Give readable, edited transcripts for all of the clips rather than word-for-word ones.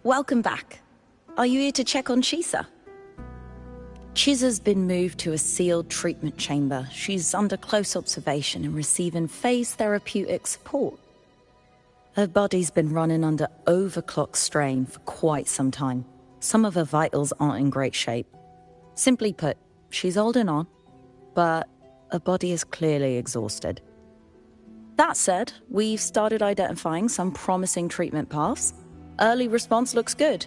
welcome back. Are you here to check on Chisa? Chisa's been moved to a sealed treatment chamber. She's under close observation and receiving phase therapeutic support. Her body's been running under overclock strain for quite some time. Some of her vitals aren't in great shape. Simply put, she's holding on, but her body is clearly exhausted. That said, we've started identifying some promising treatment paths. Early response looks good.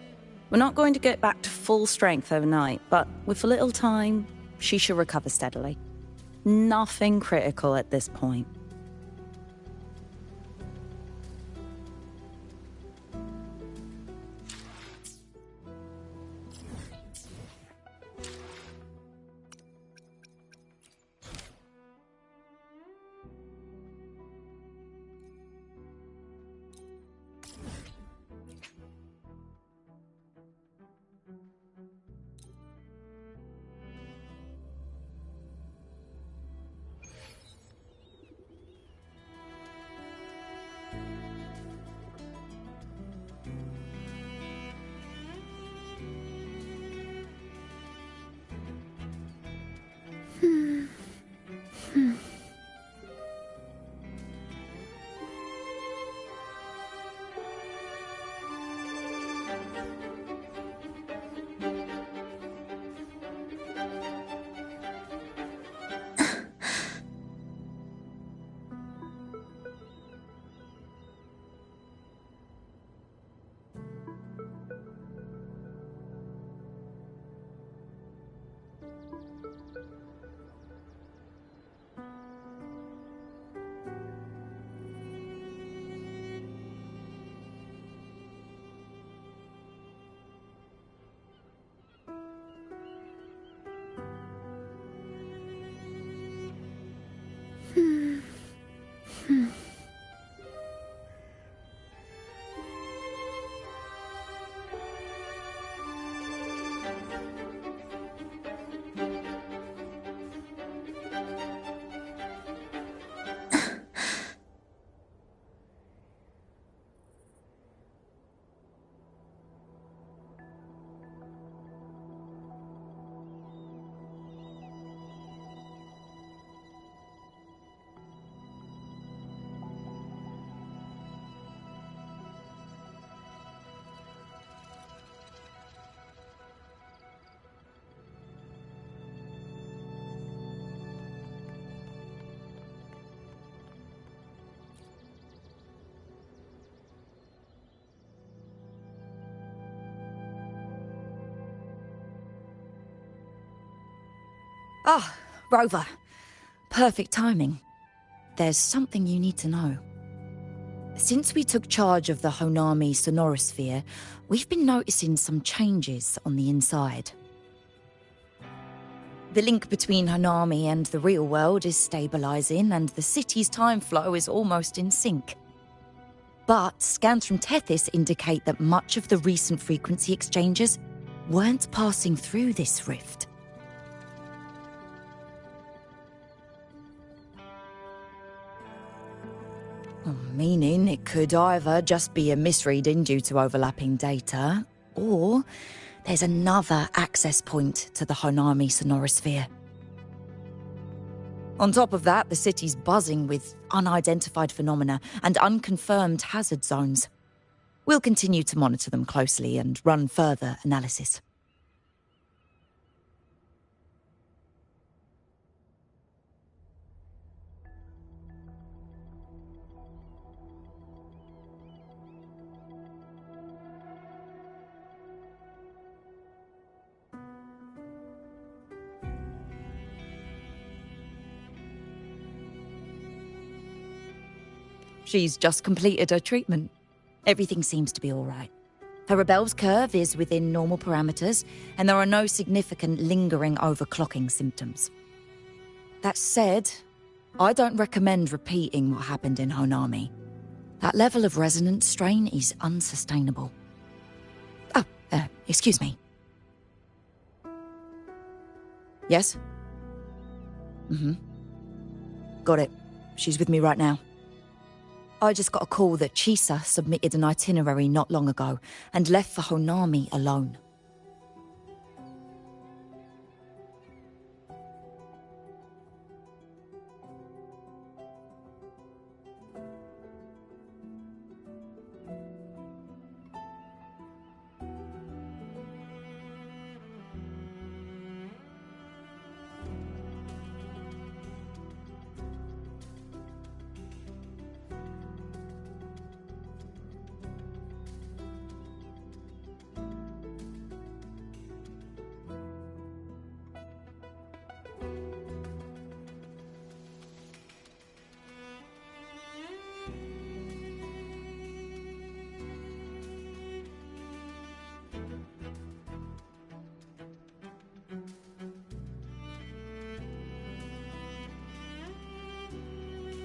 We're not going to get back to full strength overnight, but with a little time, she should recover steadily. Nothing critical at this point. Ah, Rover. Perfect timing. There's something you need to know. Since we took charge of the Honami sonorosphere, we've been noticing some changes on the inside. The link between Honami and the real world is stabilizing, and the city's time flow is almost in sync. But scans from Tethys indicate that much of the recent frequency exchanges weren't passing through this rift. Meaning it could either just be a misreading due to overlapping data, or there's another access point to the Honami sonorosphere. On top of that, the city's buzzing with unidentified phenomena and unconfirmed hazard zones. We'll continue to monitor them closely and run further analysis. She's just completed her treatment. Everything seems to be all right. Her Rebel's curve is within normal parameters, and there are no significant lingering overclocking symptoms. That said, I don't recommend repeating what happened in Honami. That level of resonance strain is unsustainable. Oh, excuse me. Yes? Mm-hmm. Got it. She's with me right now. I just got a call that Chisa submitted an itinerary not long ago and left for Honami alone.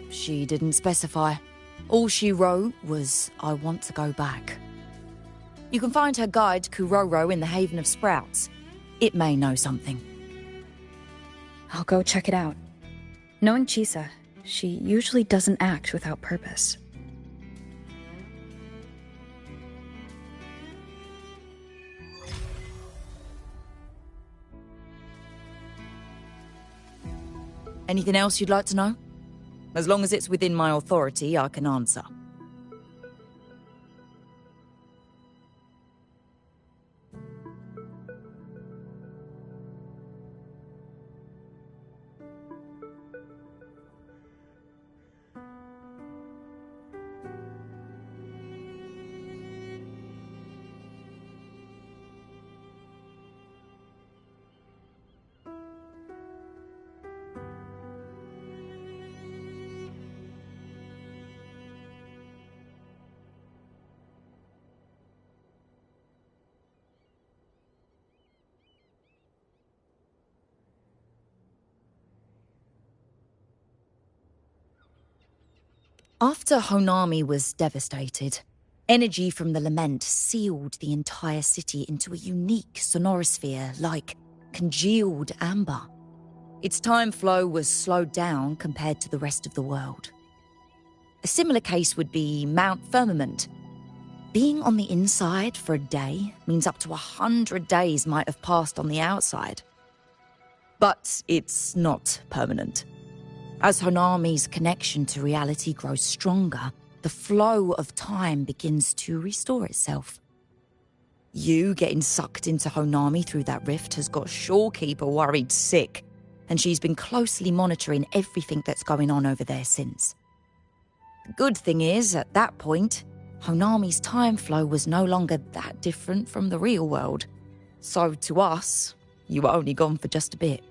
She didn't specify. All she wrote was, "I want to go back." You can find her guide, Kuroro, in the Haven of Sprouts. It may know something. I'll go check it out. Knowing Chisa, she usually doesn't act without purpose. Anything else you'd like to know? As long as it's within my authority, I can answer. After Honami was devastated, energy from the lament sealed the entire city into a unique sonorosphere like congealed amber. Its time flow was slowed down compared to the rest of the world. A similar case would be Mount Firmament. Being on the inside for a day means up to 100 days might have passed on the outside. But it's not permanent. As Honami's connection to reality grows stronger, the flow of time begins to restore itself. You getting sucked into Honami through that rift has got Shorekeeper worried sick, and she's been closely monitoring everything that's going on over there since. The good thing is, at that point, Honami's time flow was no longer that different from the real world. So to us, you were only gone for just a bit.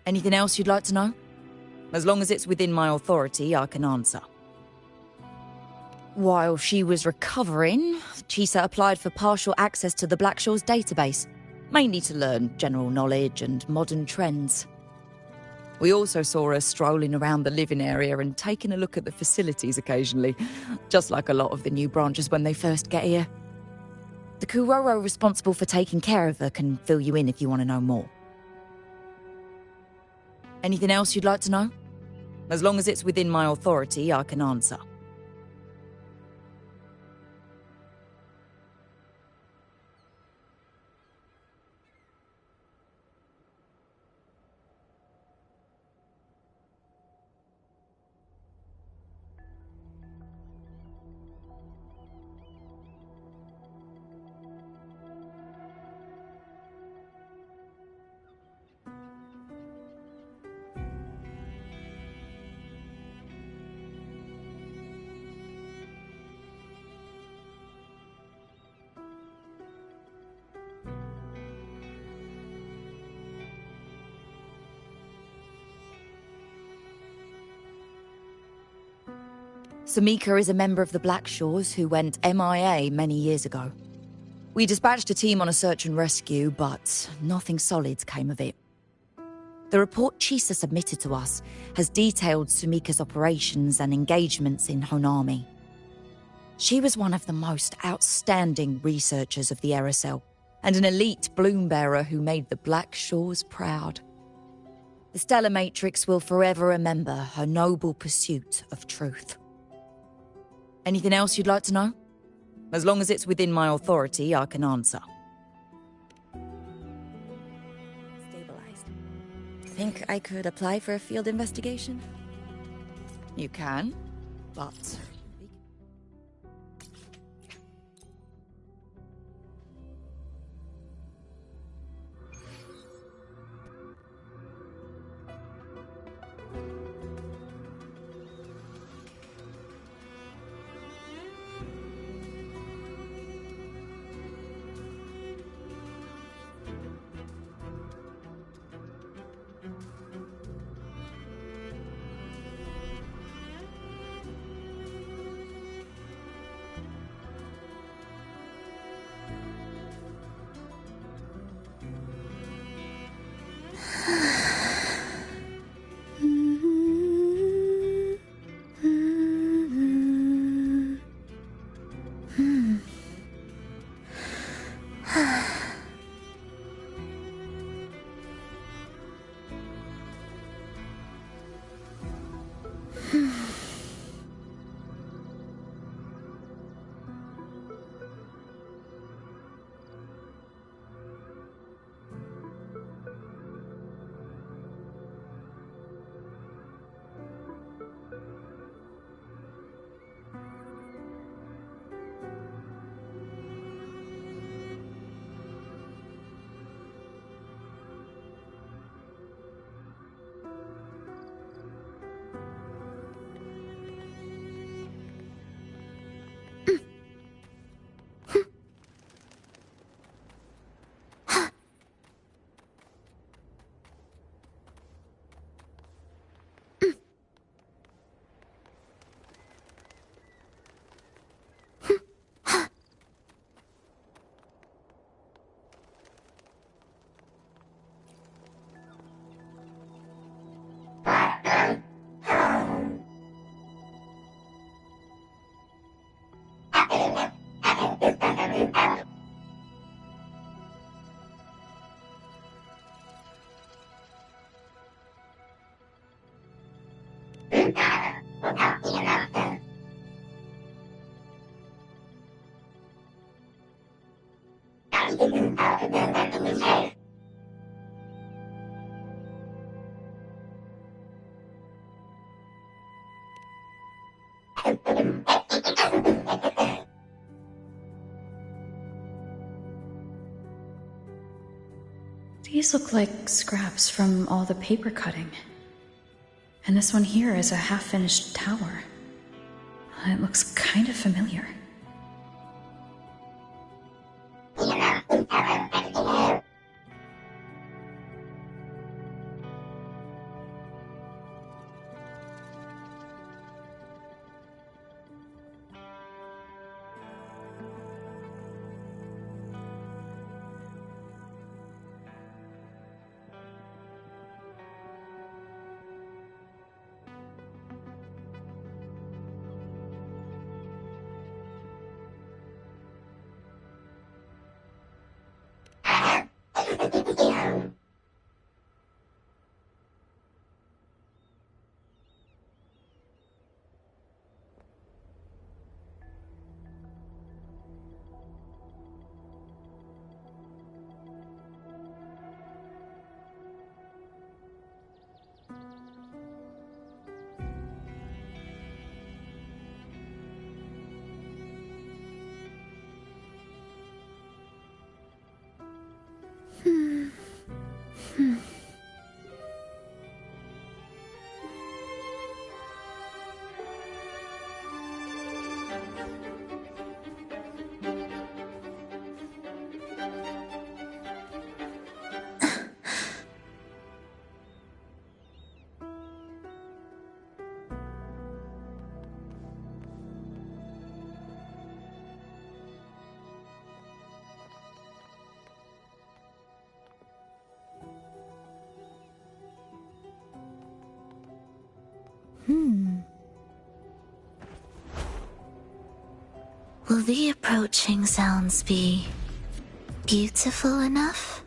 Anything else you'd like to know? As long as it's within my authority, I can answer. While she was recovering, Chisa applied for partial access to the Blackshaw's database, mainly to learn general knowledge and modern trends. We also saw her strolling around the living area and taking a look at the facilities occasionally, just like a lot of the new branches when they first get here. The Kuroro responsible for taking care of her can fill you in if you want to know more. Anything else you'd like to know? As long as it's within my authority, I can answer. Samika is a member of the Blackshaws who went MIA many years ago. We dispatched a team on a search and rescue, but nothing solid came of it. The report Chisa submitted to us has detailed Sumika's operations and engagements in Honami. She was one of the most outstanding researchers of the Aerosol, and an elite bloom-bearer who made the Blackshaws proud. The Stellar Matrix will forever remember her noble pursuit of truth. Anything else you'd like to know? As long as it's within my authority, I can answer. Stabilized. Think I could apply for a field investigation? You can, but... These look like scraps from all the paper cutting. And this one here is a half-finished tower. It looks kind of familiar. Will the approaching sounds be beautiful enough?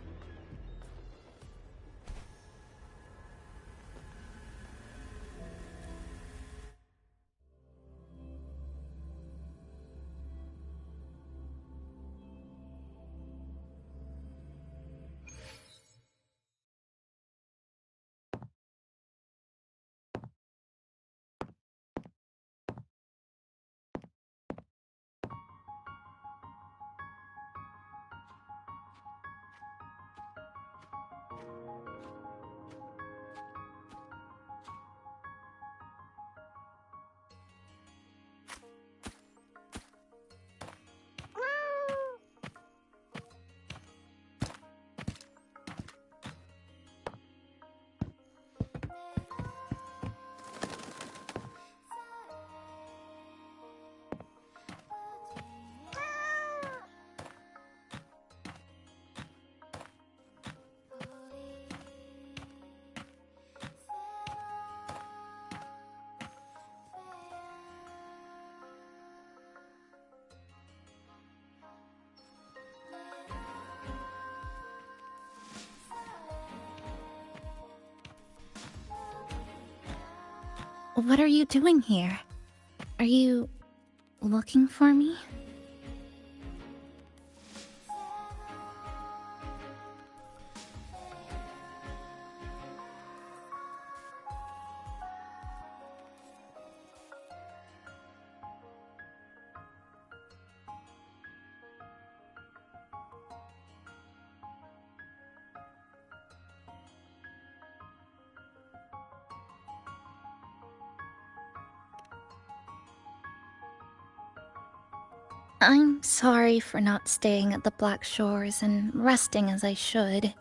What are you doing here? Are you looking for me? I'm sorry for not staying at the Black Shores and resting as I should.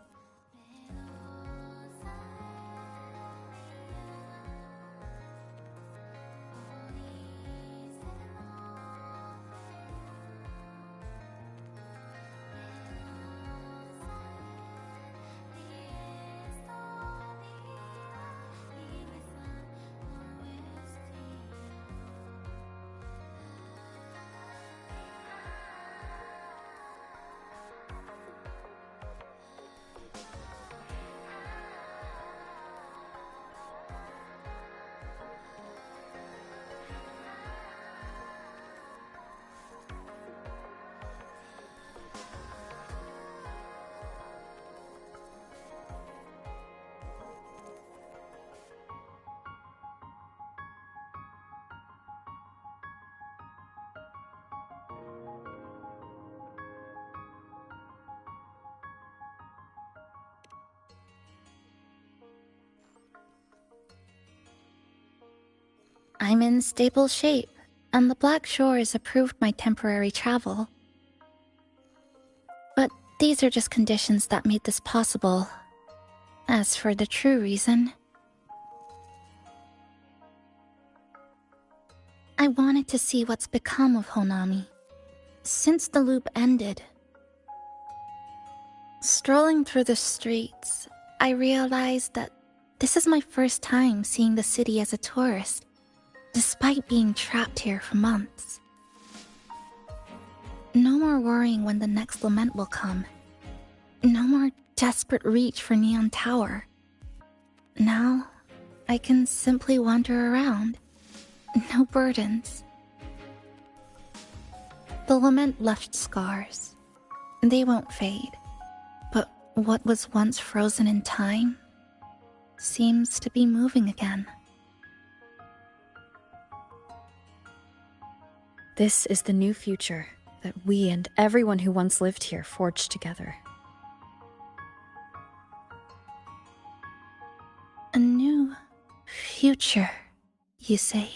I'm in stable shape, and the Black Shores approved my temporary travel. But these are just conditions that made this possible. As for the true reason, I wanted to see what's become of Honami. Since the loop ended, strolling through the streets, I realized that this is my first time seeing the city as a tourist, despite being trapped here for months. No more worrying when the next lament will come. No more desperate reach for Neon Tower. Now, I can simply wander around. No burdens. The lament left scars. They won't fade. But what was once frozen in time seems to be moving again. This is the new future that we and everyone who once lived here forged together. A new future, you say?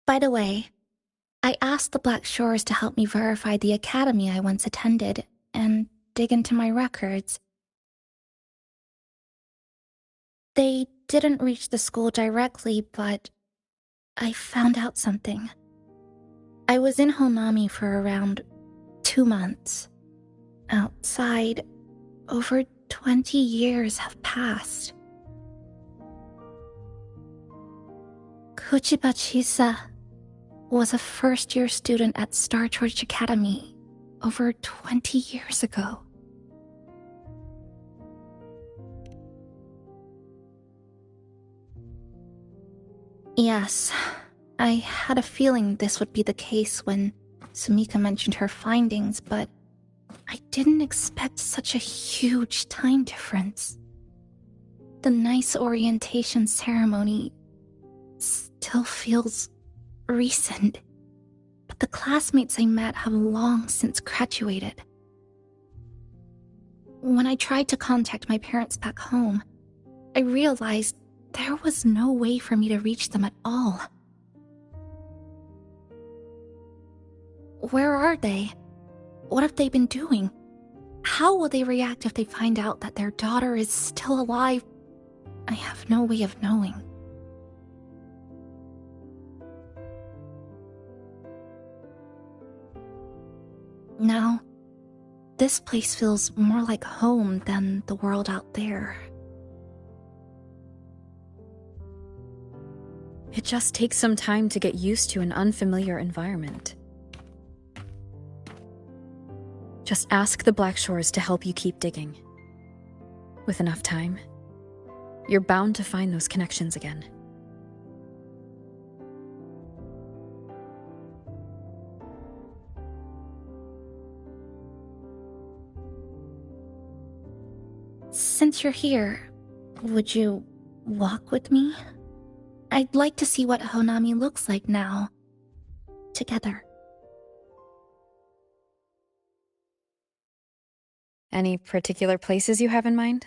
By the way, I asked the Black Shores to help me verify the academy I once attended and dig into my records. They didn't reach the school directly, but I found out something. I was in Honami for around 2 months. Outside, over 20 years have passed. Kuchiba Chisa was a first-year student at Star Church Academy over 20 years ago. Yes, I had a feeling this would be the case when Sumika mentioned her findings, but I didn't expect such a huge time difference. The nice orientation ceremony still feels recent, but the classmates I met have long since graduated. when I tried to contact my parents back home, I realized there was no way for me to reach them at all. Where are they? What have they been doing? How will they react if they find out that their daughter is still alive? I have no way of knowing. Now, this place feels more like home than the world out there. It just takes some time to get used to an unfamiliar environment. Just ask the Black Shores to help you keep digging. With enough time, you're bound to find those connections again. Since you're here, would you walk with me? I'd like to see what Honami looks like now. Together. Any particular places you have in mind?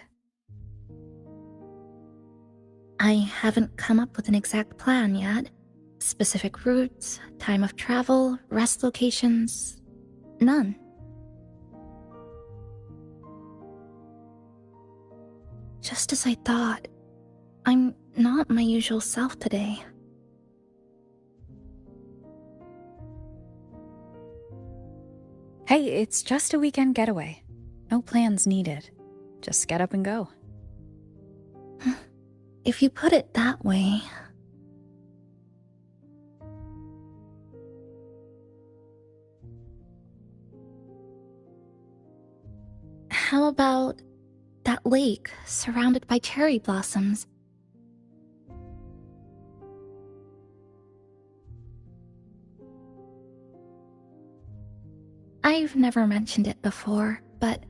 I haven't come up with an exact plan yet. Specific routes, time of travel, rest locations, none. Just as I thought, I'm not my usual self today. Hey, it's just a weekend getaway. No plans needed. Just get up and go. If you put it that way. How about that lake surrounded by cherry blossoms? I've never mentioned it before, but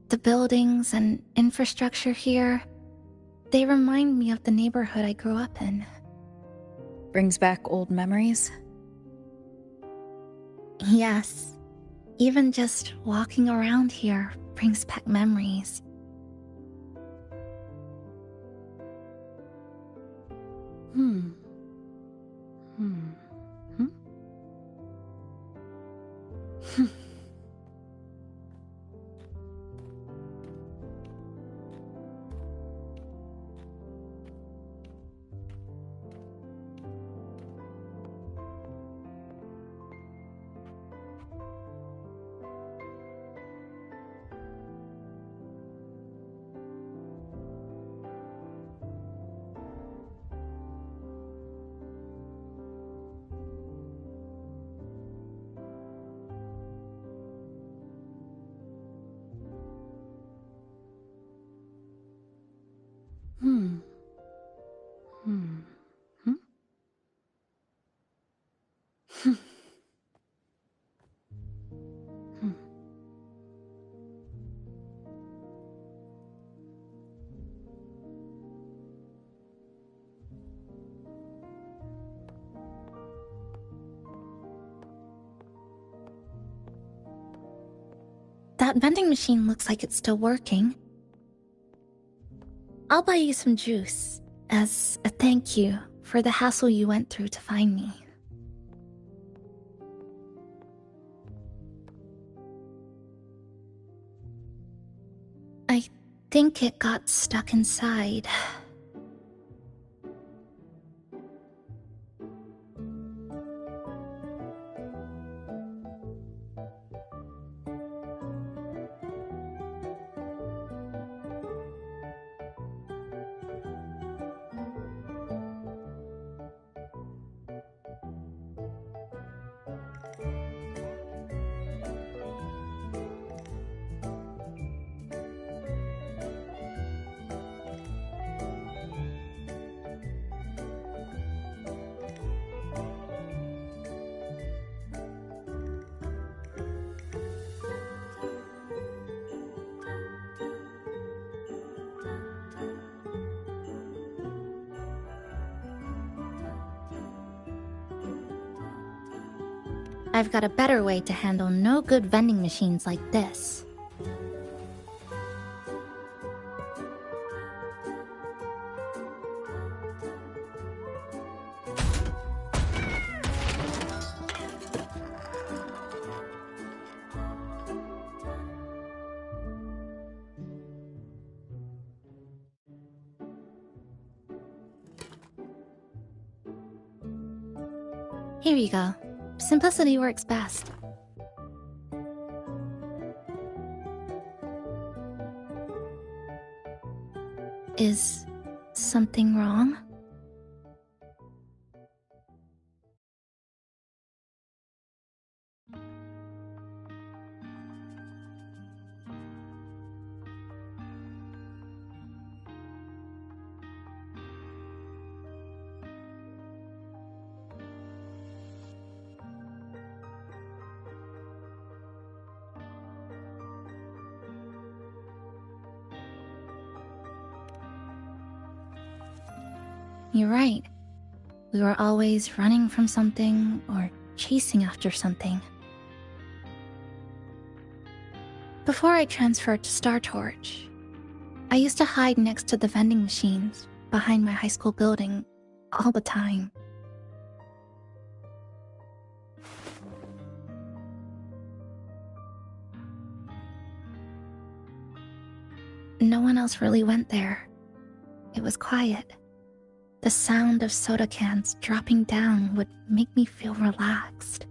the buildings and infrastructure here, they remind me of the neighborhood I grew up in. Brings back old memories? Yes. Even just walking around here brings back memories. That vending machine looks like it's still working. I'll buy you some juice as a thank you for the hassle you went through to find me. I think it got stuck inside. I've got a better way to handle no good vending machines like this. Here you go. Simplicity works best. Is something wrong? You're right. We were always running from something or chasing after something. Before I transferred to Star Torch, I used to hide next to the vending machines behind my high school building all the time. No one else really went there. It was quiet. The sound of soda cans dropping down would make me feel relaxed.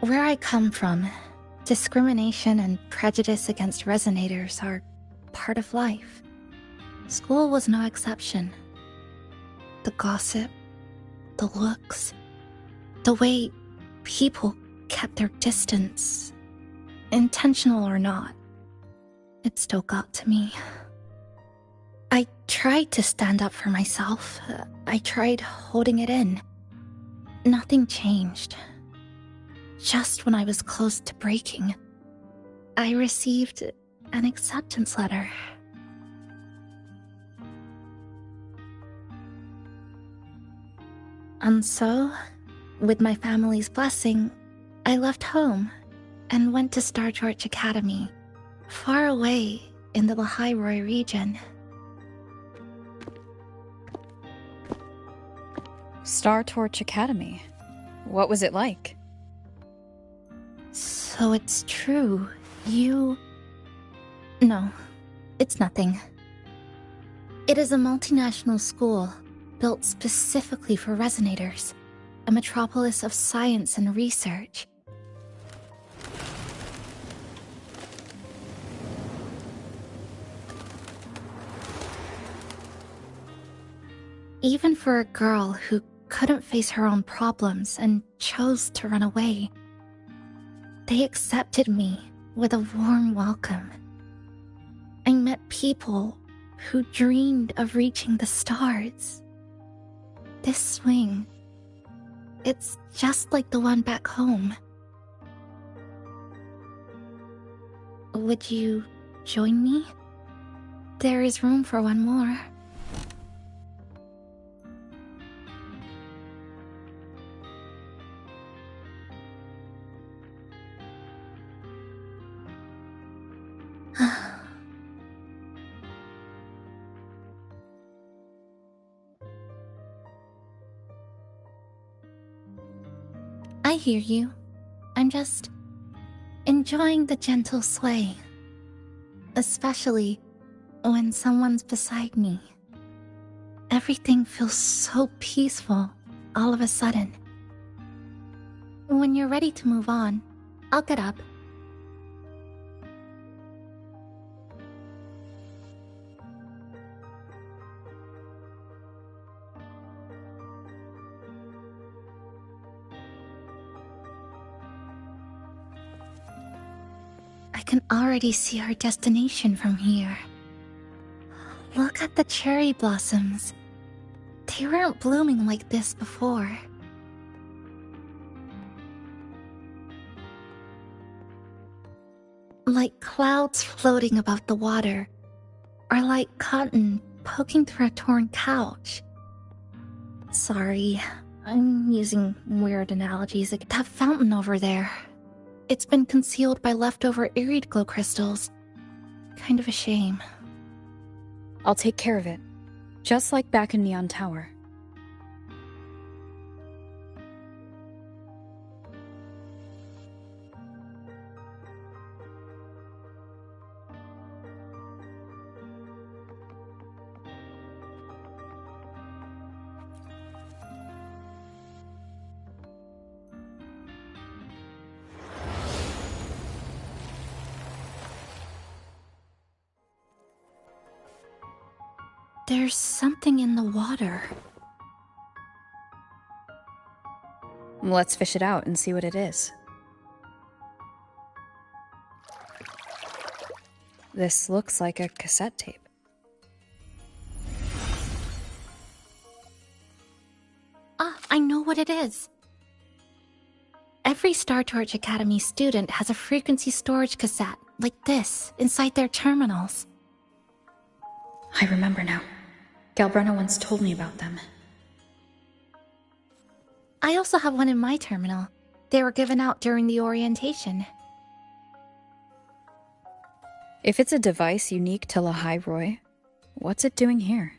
Where I come from, discrimination and prejudice against resonators are part of life. School was no exception. The gossip, the looks, the way people kept their distance, intentional or not, it still got to me. I tried to stand up for myself. I tried holding it in. Nothing changed. Just when I was close to breaking, I received an acceptance letter. And so, with my family's blessing, I left home and went to Star Torch Academy, far away in the Lahairoi region. Star Torch Academy. What was it like? So it's true, you... No, it's nothing. It is a multinational school built specifically for resonators, a metropolis of science and research. Even for a girl who couldn't face her own problems and chose to run away, they accepted me with a warm welcome. I met people who dreamed of reaching the stars. This swing, it's just like the one back home. Would you join me? There is room for one more. I hear you. I'm just enjoying the gentle sway. Especially when someone's beside me. Everything feels so peaceful all of a sudden. When you're ready to move on, I'll get up. can already see our destination from here. Look at the cherry blossoms. They weren't blooming like this before. Like clouds floating above the water, or like cotton poking through a torn couch. Sorry, I'm using weird analogies. That fountain over there. It's been concealed by leftover irid glow crystals. Kind of a shame. I'll take care of it. Just like back in Neon Tower. There's something in the water. Let's fish it out and see what it is. This looks like a cassette tape. Ah, I know what it is. Every Star Torch Academy student has a frequency storage cassette, like this, inside their terminals. I remember now. Galbrana once told me about them. I also have one in my terminal. They were given out during the orientation. If it's a device unique to Lahai Roy, what's it doing here?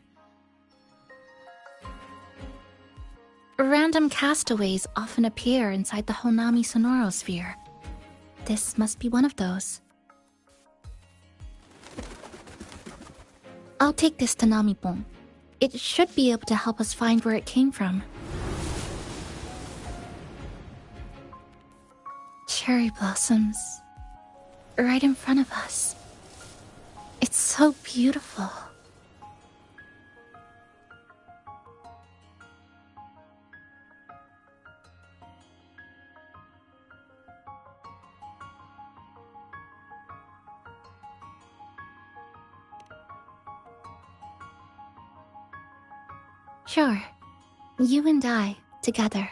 Random castaways often appear inside the Honami sonorosphere. This must be one of those. I'll take this to Namipon. It should be able to help us find where it came from. Cherry blossoms. Right in front of us. It's so beautiful. Sure. You and I, together.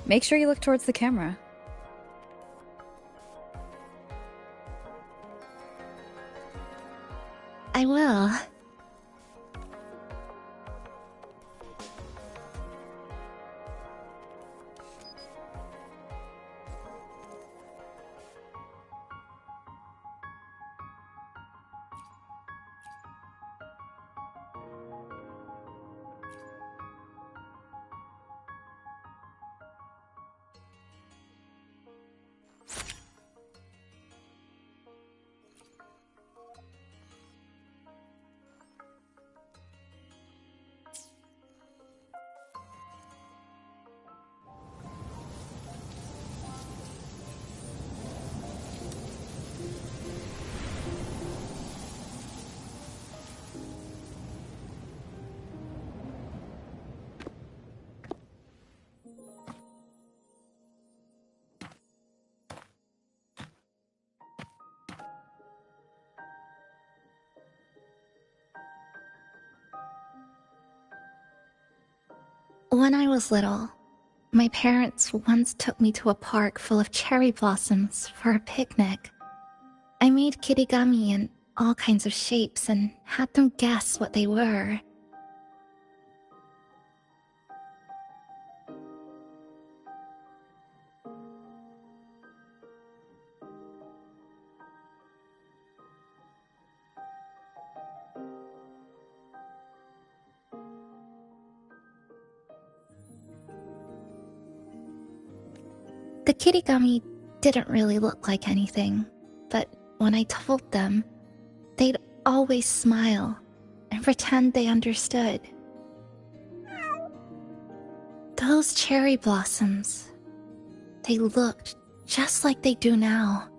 Make sure you look towards the camera. I will. When I was little, my parents once took me to a park full of cherry blossoms for a picnic. I made kirigami in all kinds of shapes and had them guess what they were. The kirigami didn't really look like anything, but when I told them, they'd always smile and pretend they understood. Those cherry blossoms, they looked just like they do now.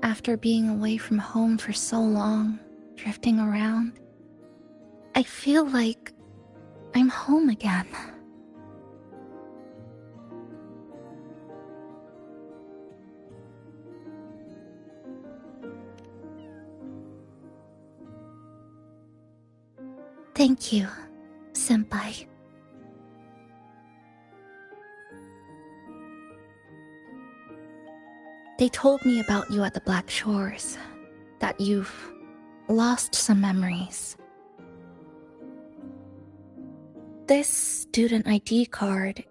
After being away from home for so long, drifting around, I feel like I'm home again. Thank you, Senpai. They told me about you at the Black Shores, that you've lost some memories. This student ID card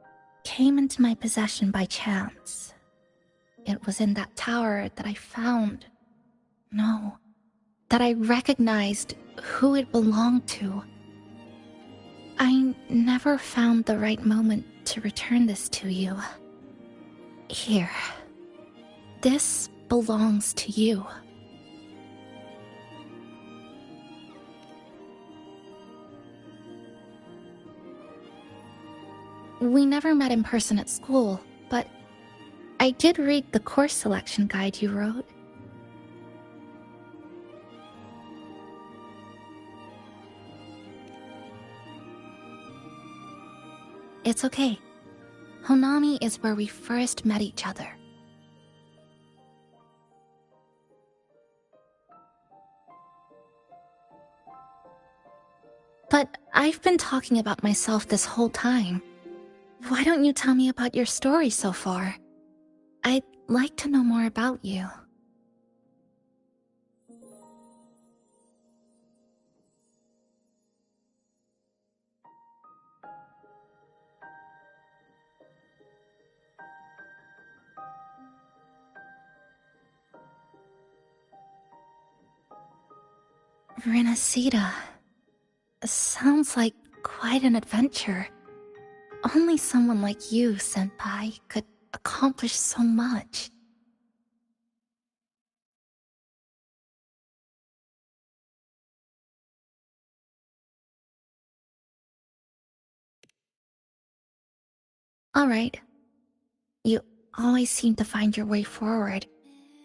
came into my possession by chance. It was in that tower that I found. No, that I recognized who it belonged to. I never found the right moment to return this to you. Here. This belongs to you. We never met in person at school, but I did read the course selection guide you wrote. It's okay. Honami is where we first met each other. But I've been talking about myself this whole time. Why don't you tell me about your story so far? I'd like to know more about you. Renacida. Sounds like quite an adventure. Only someone like you, Senpai, could accomplish so much. Alright. You always seem to find your way forward,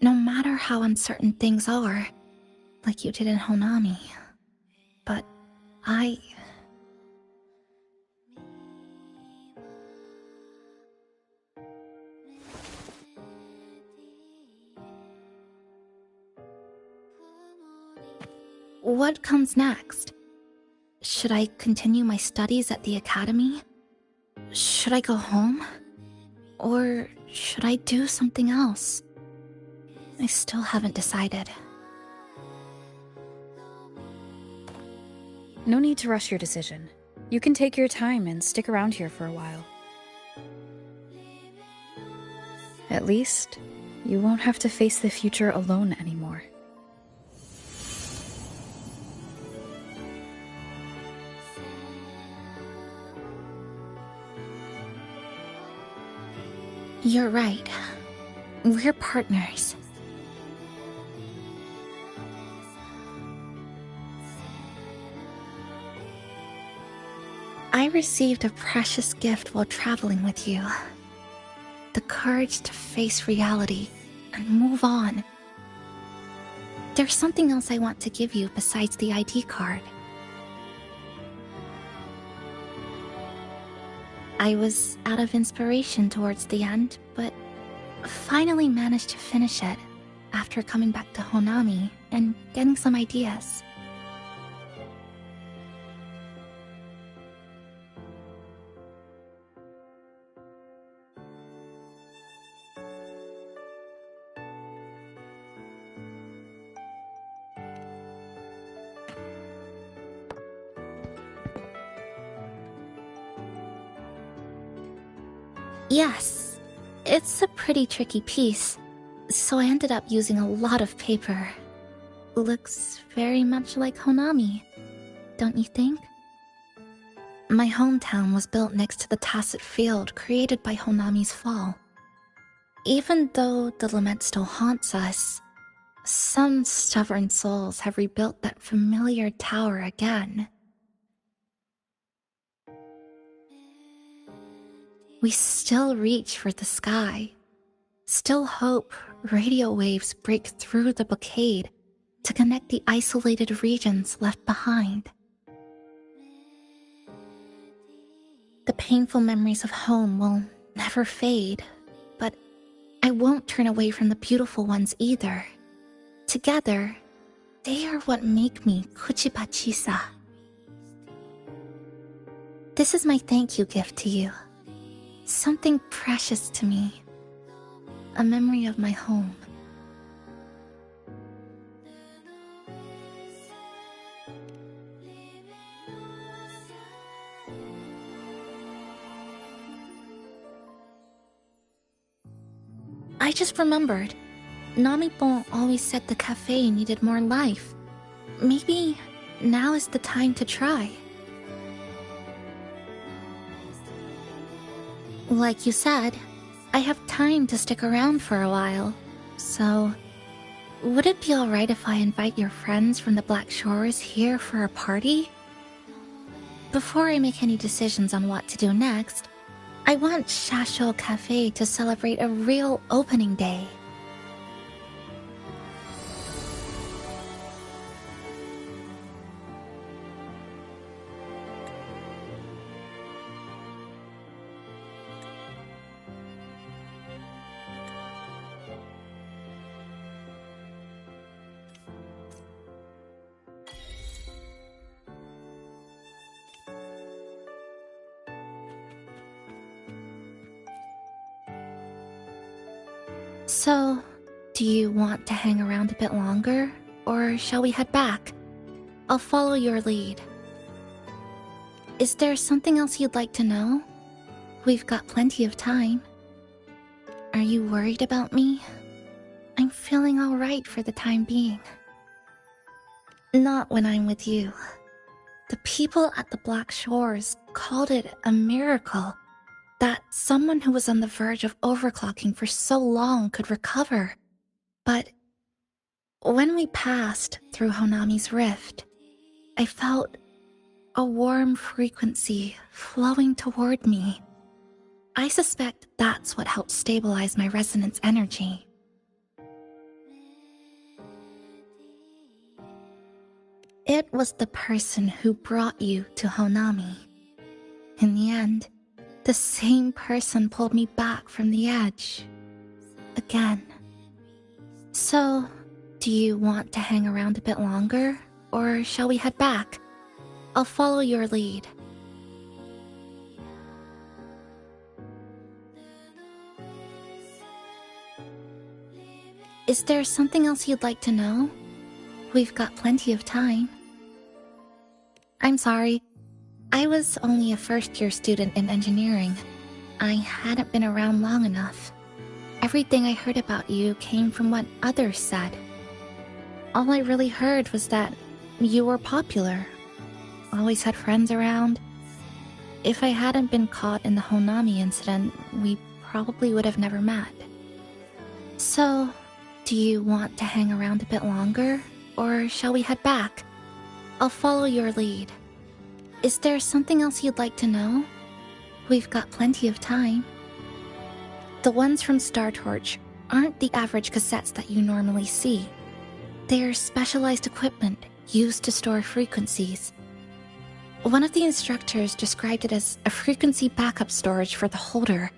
no matter how uncertain things are, like you did in Honami. But What comes next? Should I continue my studies at the academy? Should I go home? Or should I do something else? I still haven't decided. No need to rush your decision. You can take your time and stick around here for a while. At least, you won't have to face the future alone anymore. You're right. We're partners. I received a precious gift while traveling with you. The courage to face reality and move on. There's something else I want to give you besides the ID card. I was out of inspiration towards the end, but finally managed to finish it after coming back to Honami and getting some ideas. Yes, it's a pretty tricky piece, so I ended up using a lot of paper. Looks very much like Honami, don't you think? My hometown was built next to the tacit field created by Honami's fall. Even though the lament still haunts us, Some stubborn souls have rebuilt that familiar tower again. We still reach for the sky, still hope radio waves break through the blockade to connect the isolated regions left behind. The painful memories of home will never fade, but I won't turn away from the beautiful ones either. Together, they are what make me Kuchibachisa. This is my thank you gift to you. Something precious to me. A memory of my home. I just remembered. Namipon always said the cafe needed more life. Maybe now is the time to try. Like you said, I have time to stick around for a while, so would it be alright if I invite your friends from the Black Shores here for a party? Before I make any decisions on what to do next, I want Shasho Cafe to celebrate a real opening day. So, do you want to hang around a bit longer, or shall we head back? I'll follow your lead. Is there something else you'd like to know? We've got plenty of time. Are you worried about me? I'm feeling alright for the time being. Not when I'm with you. The people at the Black Shores called it a miracle that someone who was on the verge of overclocking for so long could recover. But when we passed through Honami's rift, I felt a warm frequency flowing toward me. I suspect that's what helped stabilize my resonance energy. It was the person who brought you to Honami. In the end, the same person pulled me back from the edge. Again. So, do you want to hang around a bit longer, or shall we head back? I'll follow your lead. Is there something else you'd like to know? We've got plenty of time. I'm sorry. I was only a first-year student in engineering. I hadn't been around long enough. Everything I heard about you came from what others said. All I really heard was that you were popular. Always had friends around. If I hadn't been caught in the Honami incident, we probably would have never met. So, do you want to hang around a bit longer, or shall we head back? I'll follow your lead. Is there something else you'd like to know? We've got plenty of time. The ones from Star Torch aren't the average cassettes that you normally see. They're specialized equipment used to store frequencies. One of the instructors described it as a frequency backup storage for the holder.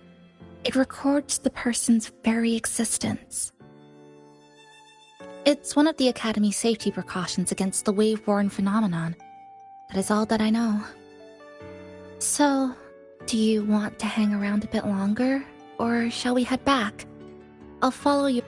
It records the person's very existence. It's one of the Academy's safety precautions against the wave-borne phenomenon. That is all that I know. So, do you want to hang around a bit longer, or shall we head back? I'll follow you.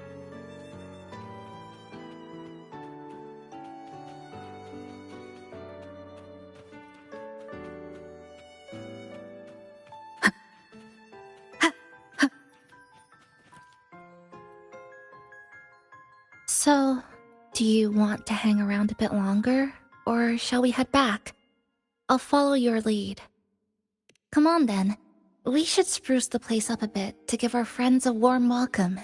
So, do you want to hang around a bit longer, or shall we head back? I'll follow your lead. Come on then. We should spruce the place up a bit to give our friends a warm welcome.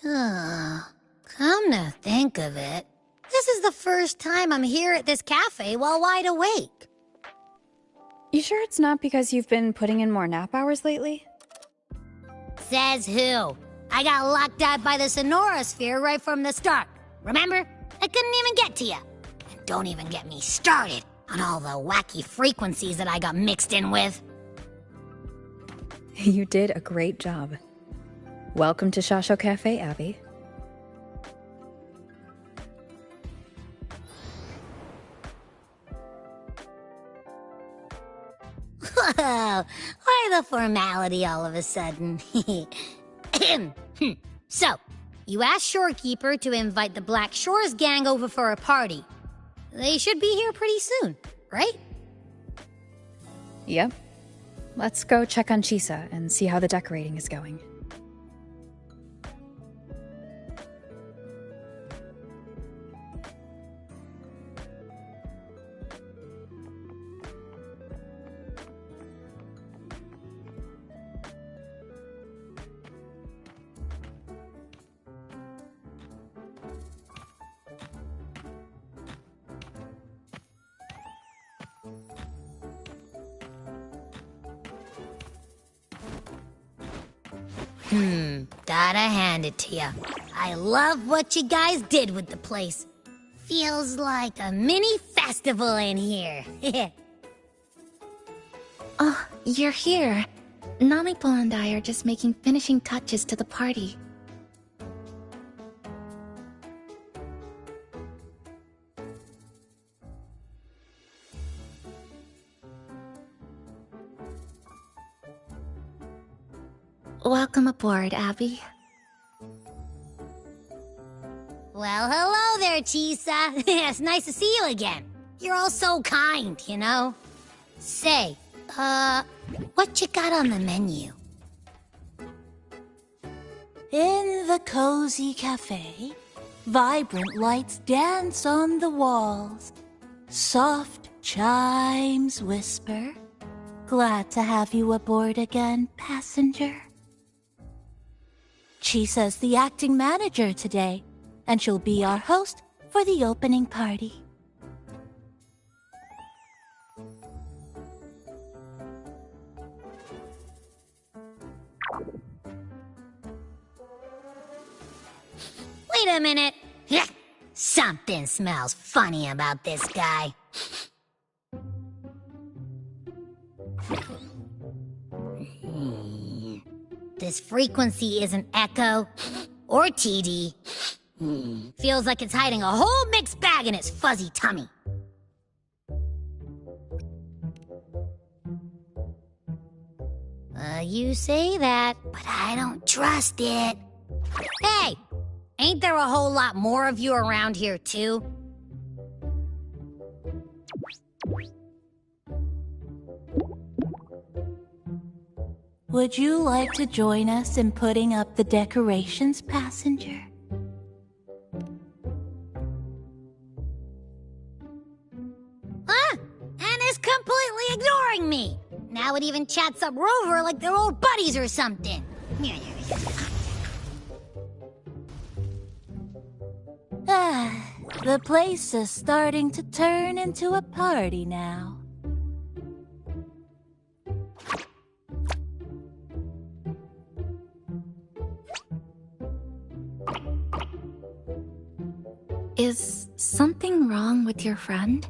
Come to think of it, this is the first time I'm here at this cafe while wide awake. You sure it's not because you've been putting in more nap hours lately? Says who? I got locked out by the Sonorosphere right from the start. Remember? I couldn't even get to you. And don't even get me started on all the wacky frequencies that I got mixed in with. You did a great job. Welcome to Shasho Cafe, Abby. Whoa, why the formality all of a sudden? So, you asked Shorekeeper to invite the Black Shores gang over for a party. They should be here pretty soon, right? Yep. Let's go check on Chisa and see how the decorating is going. Gotta hand it to ya. I love what you guys did with the place. Feels like a mini festival in here. Oh, you're here. Namipo and I are just making finishing touches to the party. Welcome aboard, Abby. Well, hello there, Chisa. It's nice to see you again. You're all so kind, you know? Say, what you got on the menu? In the cozy cafe, vibrant lights dance on the walls. Soft chimes whisper. Glad to have you aboard again, passenger. Chisa's the acting manager today, and she'll be our host for the opening party. Wait a minute. Something smells funny about this guy. This frequency isn't echo or TD. Feels like it's hiding a whole mixed bag in its fuzzy tummy. You say that, but I don't trust it. Hey! Ain't there a whole lot more of you around here, too? Would you like to join us in putting up the decorations, passenger? Huh? And is completely ignoring me. Now it even chats up Rover like they're old buddies or something. The place is starting to turn into a party now. Is something wrong with your friend?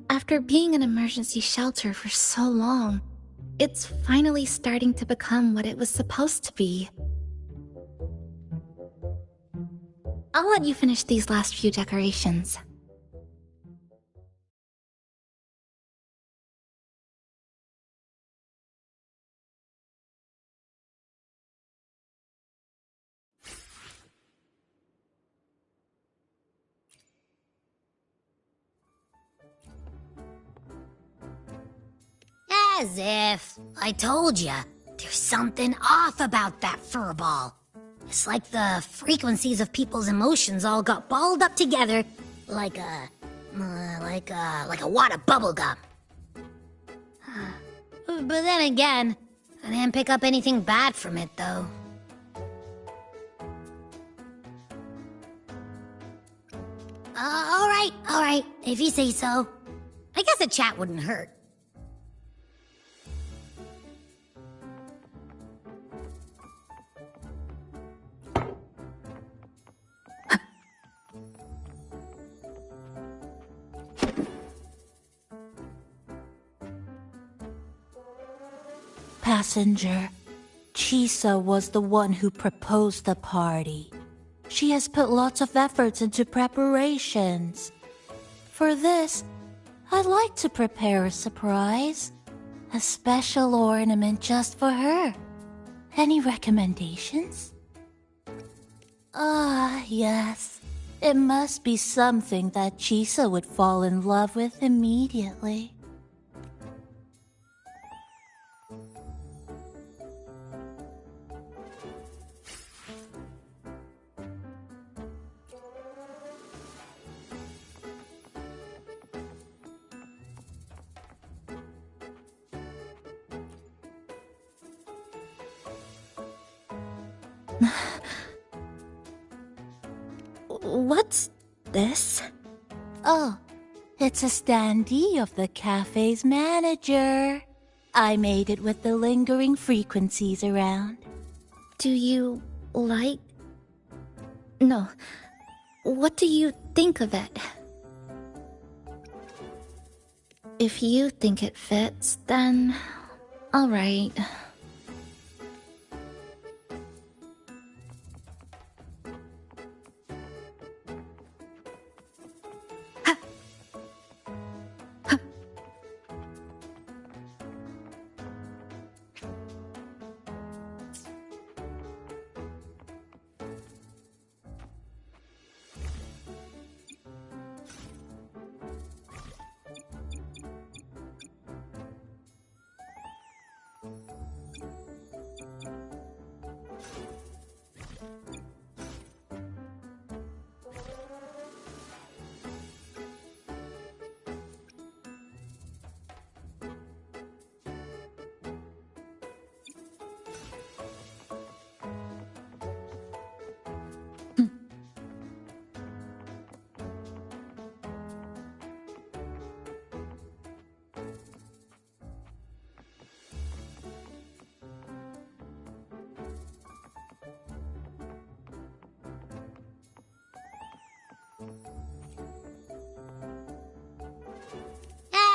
After being an emergency shelter for so long, it's finally starting to become what it was supposed to be. I'll let you finish these last few decorations. As if. I told ya, there's something off about that furball. It's like the frequencies of people's emotions all got balled up together like a Like a wad of bubble gum. But then again, I didn't pick up anything bad from it, though. All right, if you say so. I guess a chat wouldn't hurt. Passenger, Chisa was the one who proposed the party. She has put lots of efforts into preparations. For this, I'd like to prepare a surprise. A special ornament just for her. Any recommendations? Yes. It must be something that Chisa would fall in love with immediately. What's this? Oh, it's a standee of the cafe's manager. I made it with the lingering frequencies around. Do you like... No. What do you think of it? If you think it fits, then... all right.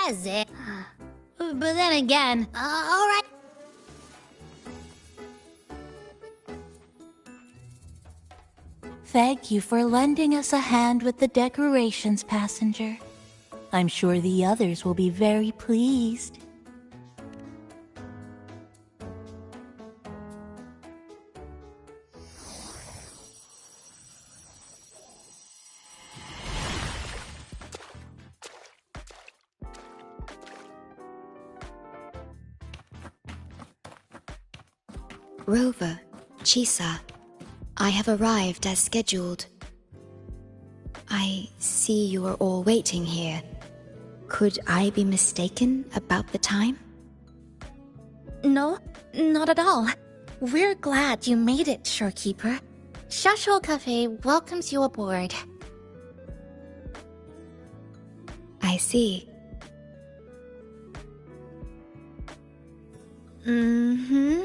That's it. But then again, all right. Thank you for lending us a hand with the decorations, passenger. I'm sure the others will be very pleased. Rover, Chisa, I have arrived as scheduled. I see you are all waiting here. Could I be mistaken about the time? No, not at all. We're glad you made it, Shorekeeper. Shashol Cafe welcomes you aboard. I see. Mm-hmm.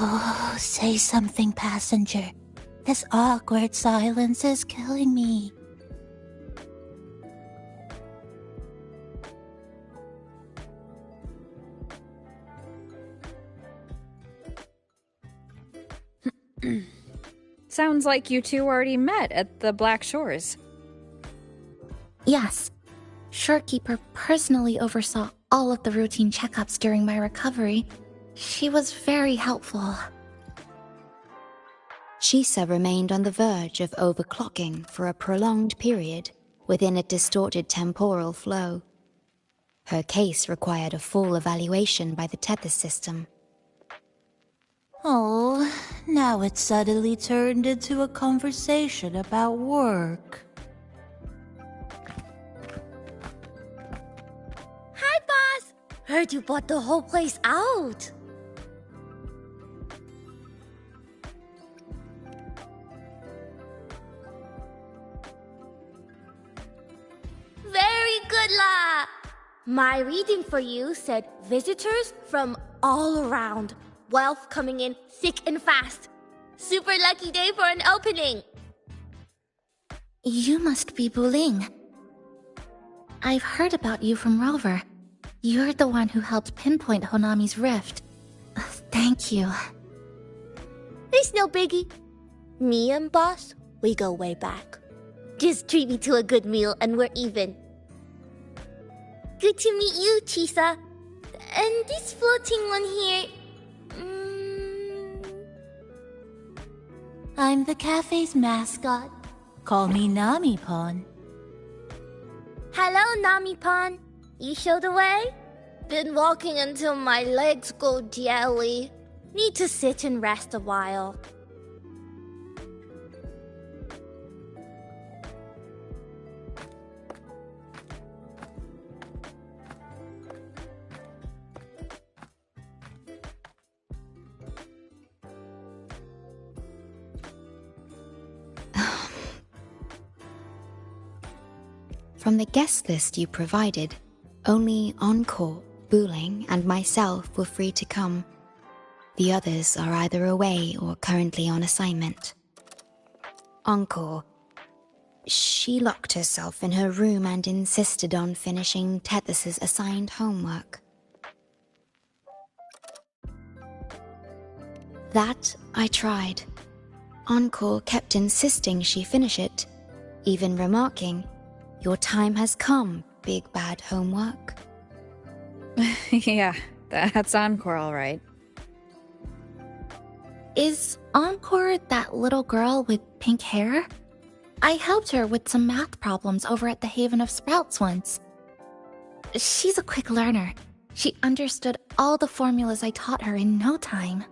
Oh, say something, passenger. This awkward silence is killing me. Sounds like you two already met at the Black Shores. Yes. Shorekeeper personally oversaw all of the routine checkups during my recovery. She was very helpful. Chisa remained on the verge of overclocking for a prolonged period within a distorted temporal flow. Her case required a full evaluation by the tether system. Oh, now it's suddenly turned into a conversation about work. Hi, boss! Heard you bought the whole place out. Very good, La! My reading for you said visitors from all around. Wealth coming in thick and fast. Super lucky day for an opening. You must be Buling. I've heard about you from Rover. You're the one who helped pinpoint Honami's rift. Thank you. It's no biggie. Me and boss, we go way back. Just treat me to a good meal and we're even. Good to meet you, Chisa. And this floating one here... I'm the cafe's mascot. Call me Nami-pon. Hello, Nami-pon. You show the way? Been walking until my legs go jelly. Need to sit and rest a while. From the guest list you provided, only Encore, Buling, and myself were free to come. The others are either away or currently on assignment. Encore. She locked herself in her room and insisted on finishing Tethys's assigned homework. That I tried. Encore kept insisting she finish it, even remarking, "Your time has come, big bad homework." Yeah, that's Encore, all right. Is Encore that little girl with pink hair? I helped her with some math problems over at the Haven of Sprouts once. She's a quick learner. She understood all the formulas I taught her in no time.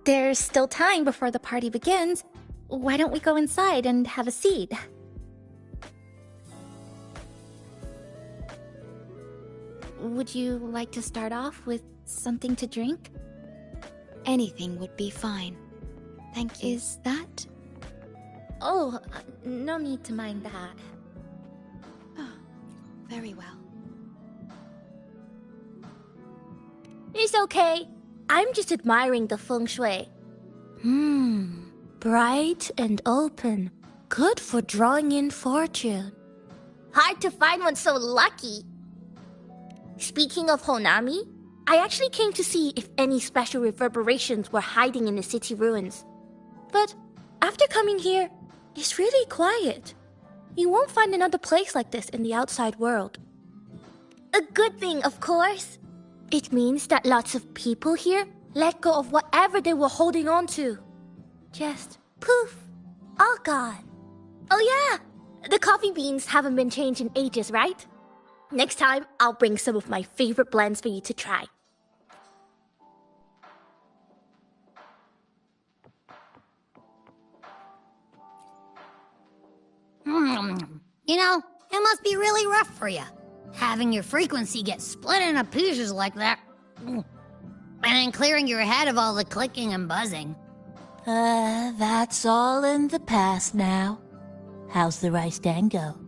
There's still time before the party begins. Why don't we go inside and have a seat? Would you like to start off with something to drink? Anything would be fine. Thank you. Is that? Oh, no need to mind that. Oh, very well. It's okay. I'm just admiring the feng shui. Bright and open. Good for drawing in fortune. Hard to find one so lucky. Speaking of Honami, I actually came to see if any special reverberations were hiding in the city ruins. But after coming here, it's really quiet. You won't find another place like this in the outside world. A good thing, of course. It means that lots of people here let go of whatever they were holding on to. Just poof, all gone. Oh yeah, the coffee beans haven't been changed in ages, right? Next time, I'll bring some of my favorite blends for you to try. You know, it must be really rough for you, having your frequency get split into pieces like that. And then clearing your head of all the clicking and buzzing. That's all in the past now. How's the rice dango?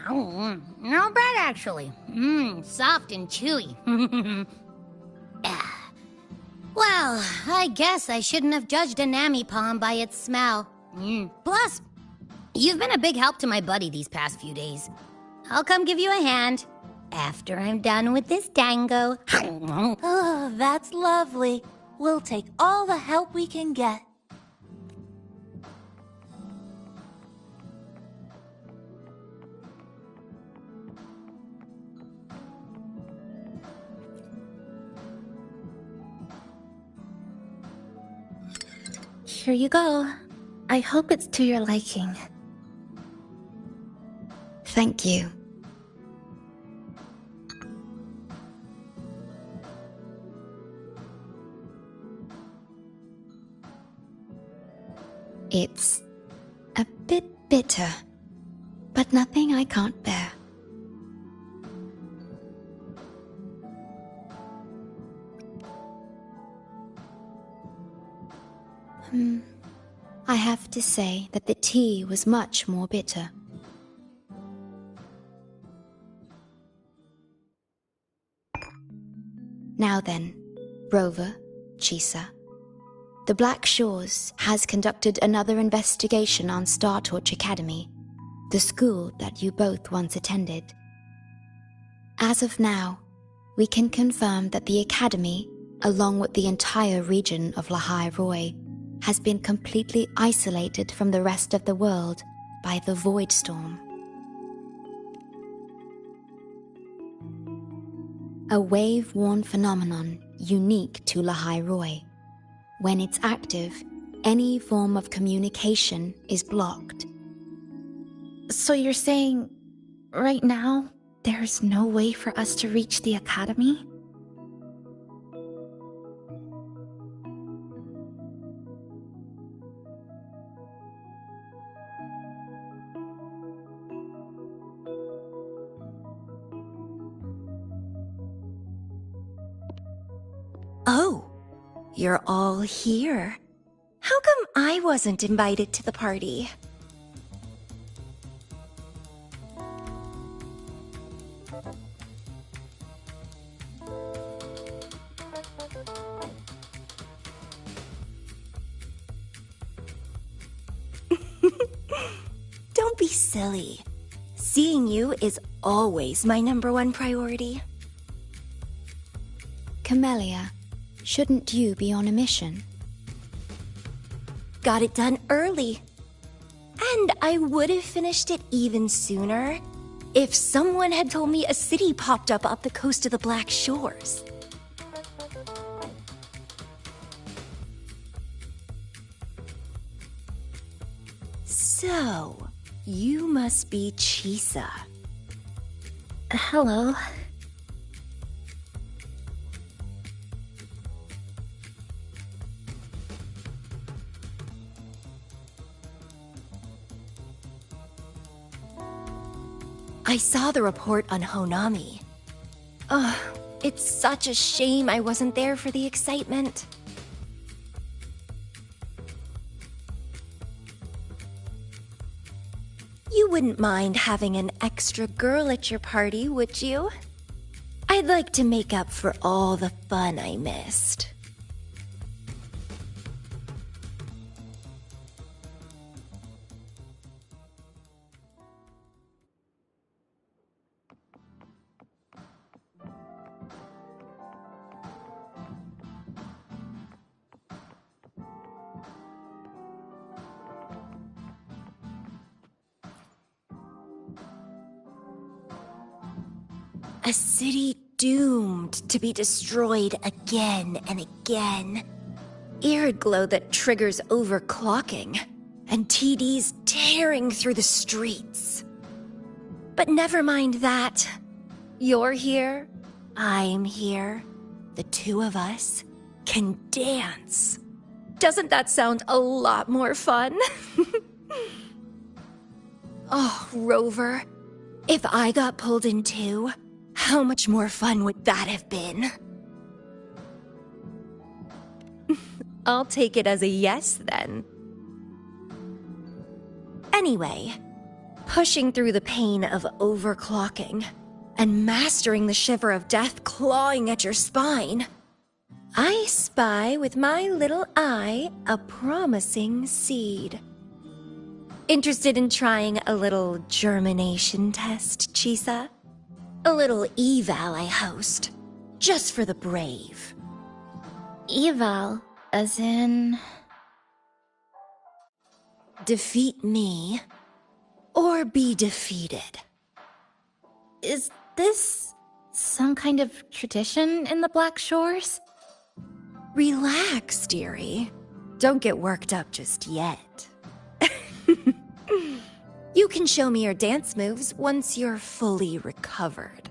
Oh, not bad actually. Soft and chewy. Well, I guess I shouldn't have judged a Nami-pon by its smell. Plus, you've been a big help to my buddy these past few days. I'll come give you a hand after I'm done with this dango. Oh, that's lovely. We'll take all the help we can get. Here you go. I hope it's to your liking. Thank you. It's a bit bitter, but nothing I can't bear. I have to say that the tea was much more bitter. Now then, Rover, Chisa, the Black Shores has conducted another investigation on Startorch Academy, the school that you both once attended. As of now, we can confirm that the Academy, along with the entire region of Lahai Roi, has been completely isolated from the rest of the world by the Void Storm. A wave-worn phenomenon unique to Lahai Roi. When it's active, any form of communication is blocked. So you're saying, right now, there's no way for us to reach the Academy? Oh, you're all here. How come I wasn't invited to the party? Don't be silly. Seeing you is always my #1 priority. Camellia, shouldn't you be on a mission? Got it done early. And I would have finished it even sooner if someone had told me a city popped up the coast of the Black Shores. So, you must be Chisa. Hello. I saw the report on Honami. Ugh, it's such a shame I wasn't there for the excitement. You wouldn't mind having an extra girl at your party, would you? I'd like to make up for all the fun I missed. A city doomed to be destroyed again and again. Arid glow that triggers overclocking, and TDs tearing through the streets. But never mind that. You're here, I'm here. The two of us can dance. Doesn't that sound a lot more fun? Oh, Rover, if I got pulled in too, how much more fun would that have been? I'll take it as a yes, then. Anyway, pushing through the pain of overclocking and mastering the shiver of death clawing at your spine, I spy with my little eye a promising seed. Interested in trying a little germination test, Chisa? A little eval I host, just for the brave. Eval, as in... Defeat me, or be defeated. Is this some kind of tradition in the Black Shores? Relax, dearie. Don't get worked up just yet. You can show me your dance moves once you're fully recovered.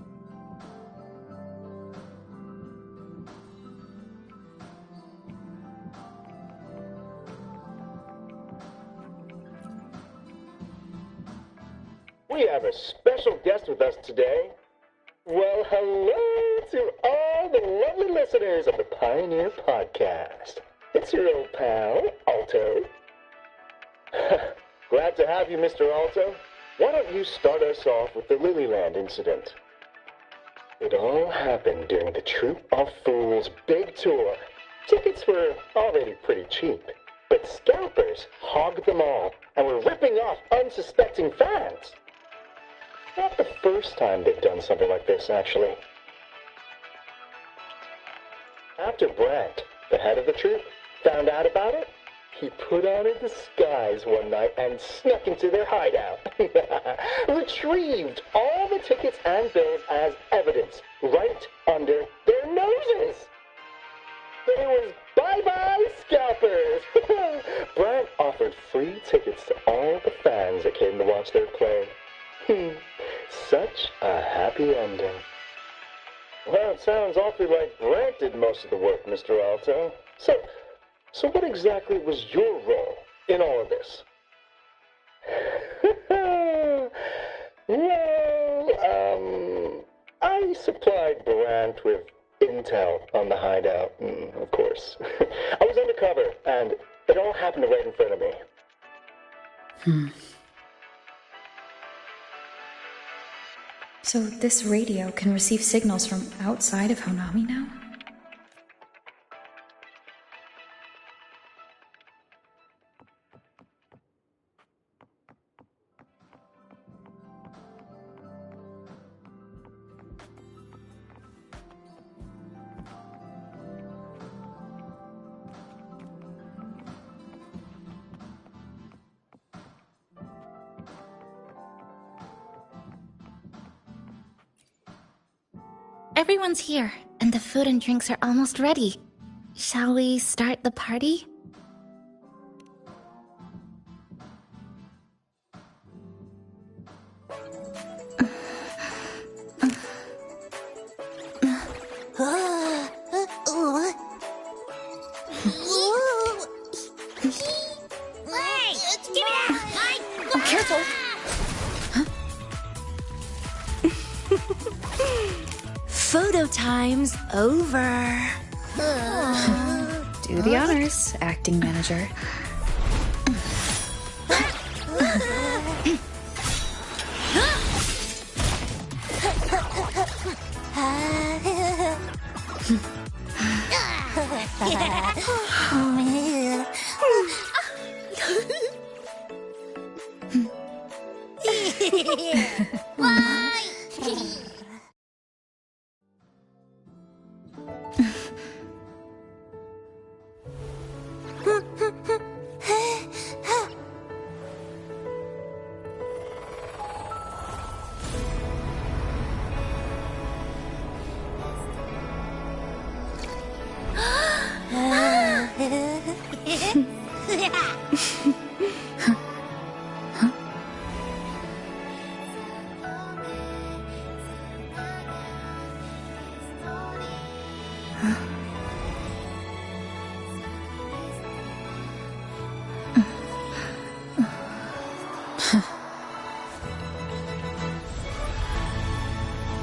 we have a special guest with us today. Well, hello to all the lovely listeners of the Pioneer Podcast. It's your old pal, Alto. Glad to have you, Mr. Alto. Why don't you start us off with the Lilyland incident? It all happened during the Troop of Fools big tour. Tickets were already pretty cheap, but scalpers hogged them all and were ripping off unsuspecting fans. Not the first time they've done something like this, actually. After Brant, the head of the troupe, found out about it, he put on a disguise one night and snuck into their hideout. Retrieved all the tickets and bills as evidence right under their noses. It was bye-bye scalpers. Brant offered free tickets to all the fans that came to watch their play. Such a happy ending. Well, it sounds awfully like Brant did most of the work, Mr. Alto. So what exactly was your role in all of this? Well, I supplied Brant with intel on the hideout, of course. I was undercover, and it all happened right in front of me. So this radio can receive signals from outside of Honami now? Everyone's here, and the food and drinks are almost ready. Shall we start the party? Photo time's over. Do the honors, acting manager.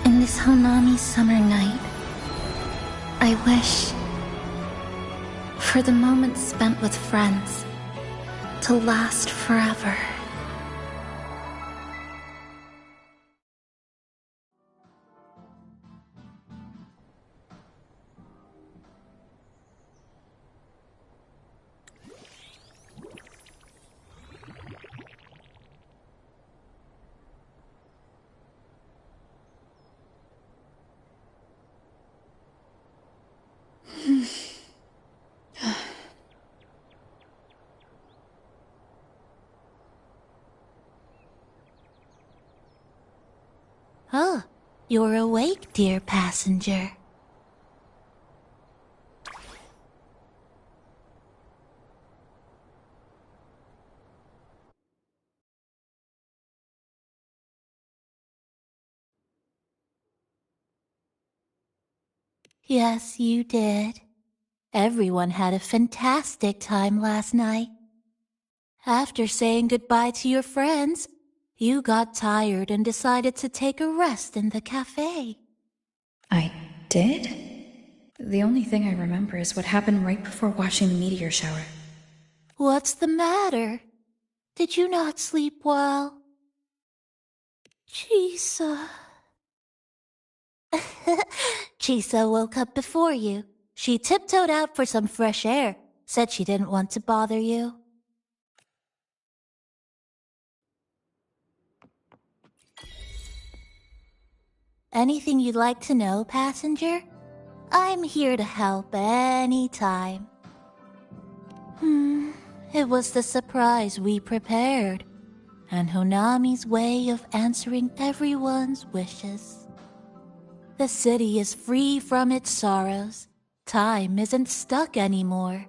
In this Honami summer night, I wish for the moments spent with friends to last forever. Oh, you're awake, dear passenger. Yes, you did. Everyone had a fantastic time last night. After saying goodbye to your friends, You got tired and decided to take a rest in the cafe. I did? The only thing I remember is what happened right before watching the meteor shower. What's the matter? Did you not sleep well? Chisa. Chisa woke up before you. She tiptoed out for some fresh air, said she didn't want to bother you. Anything you'd like to know, passenger? I'm here to help anytime. It was the surprise we prepared, and Honami's way of answering everyone's wishes. The city is free from its sorrows. Time isn't stuck anymore.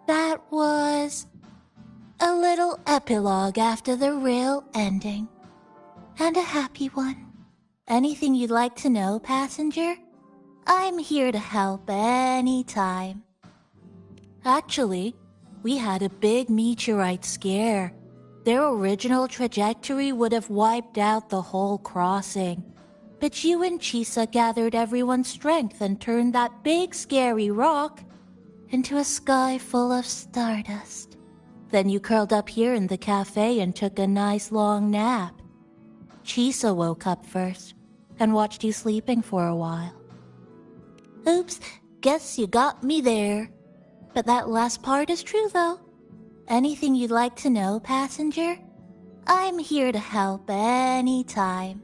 That was a little epilogue after the real ending. And a happy one. Anything you'd like to know, passenger? I'm here to help anytime. Actually, we had a big meteorite scare. Their original trajectory would have wiped out the whole crossing. But you and Chisa gathered everyone's strength and turned that big scary rock into a sky full of stardust. Then you curled up here in the cafe and took a nice long nap. Chisa woke up first and watched you sleeping for a while. Oops, guess you got me there. But that last part is true, though. Anything you'd like to know, passenger? I'm here to help anytime.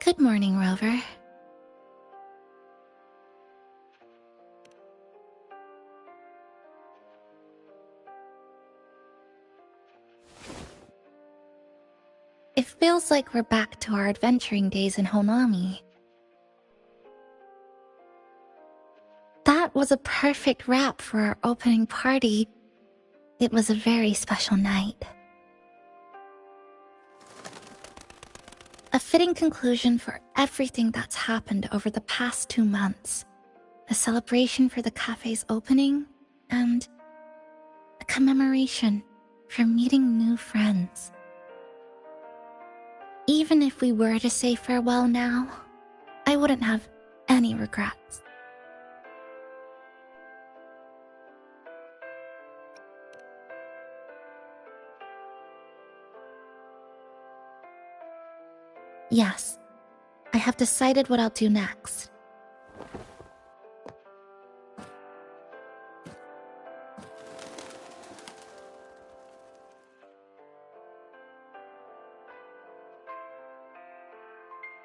Good morning, Rover. It feels like we're back to our adventuring days in Honami. That was a perfect wrap for our opening party. It was a very special night. A fitting conclusion for everything that's happened over the past 2 months. A celebration for the cafe's opening, and a commemoration for meeting new friends. Even if we were to say farewell now, I wouldn't have any regrets. Yes, I have decided what I'll do next.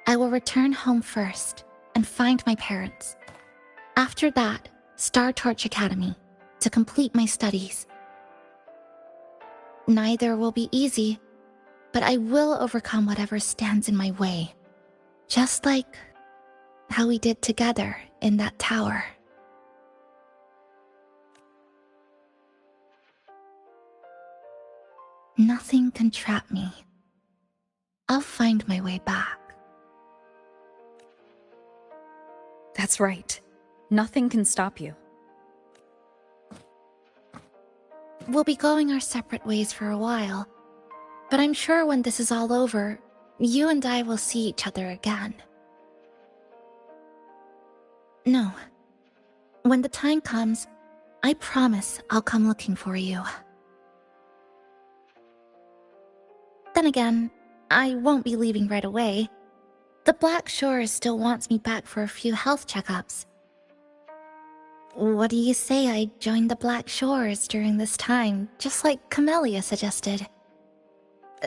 I will return home first and find my parents. After that, Star Torch Academy to complete my studies. Neither will be easy, but I will overcome whatever stands in my way. Just like how we did together in that tower. Nothing can trap me. I'll find my way back. That's right. Nothing can stop you. We'll be going our separate ways for a while, but I'm sure when this is all over, you and I will see each other again. No. When the time comes, I promise I'll come looking for you. Then again, I won't be leaving right away. The Black Shores still wants me back for a few health checkups. What do you say I join the Black Shores during this time, just like Camellia suggested?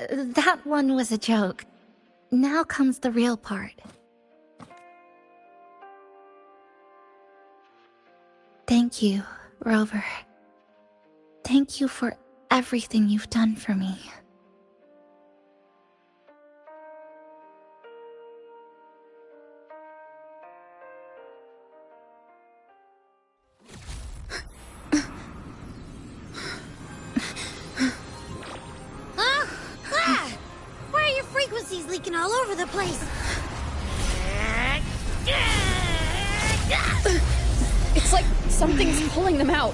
That one was a joke. Now comes the real part. Thank you, Rover. Thank you for everything you've done for me. Why are your frequencies leaking all over the place? It's like something's pulling them out.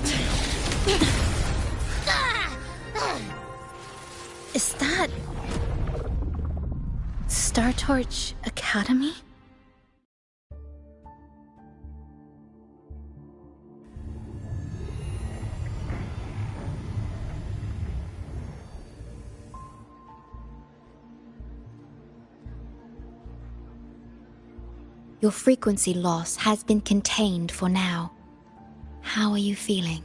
Is that... Star Torch Academy? Your frequency loss has been contained for now. How are you feeling?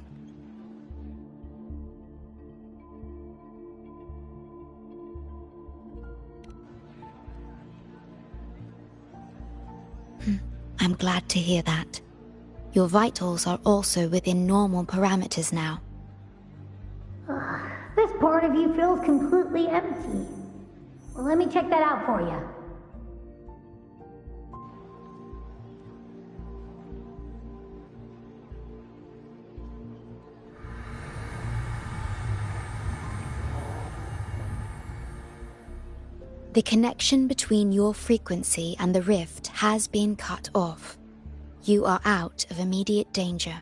I'm glad to hear that. Your vitals are also within normal parameters now. This part of you feels completely empty. Well, let me check that out for you. The connection between your frequency and the rift has been cut off. You are out of immediate danger.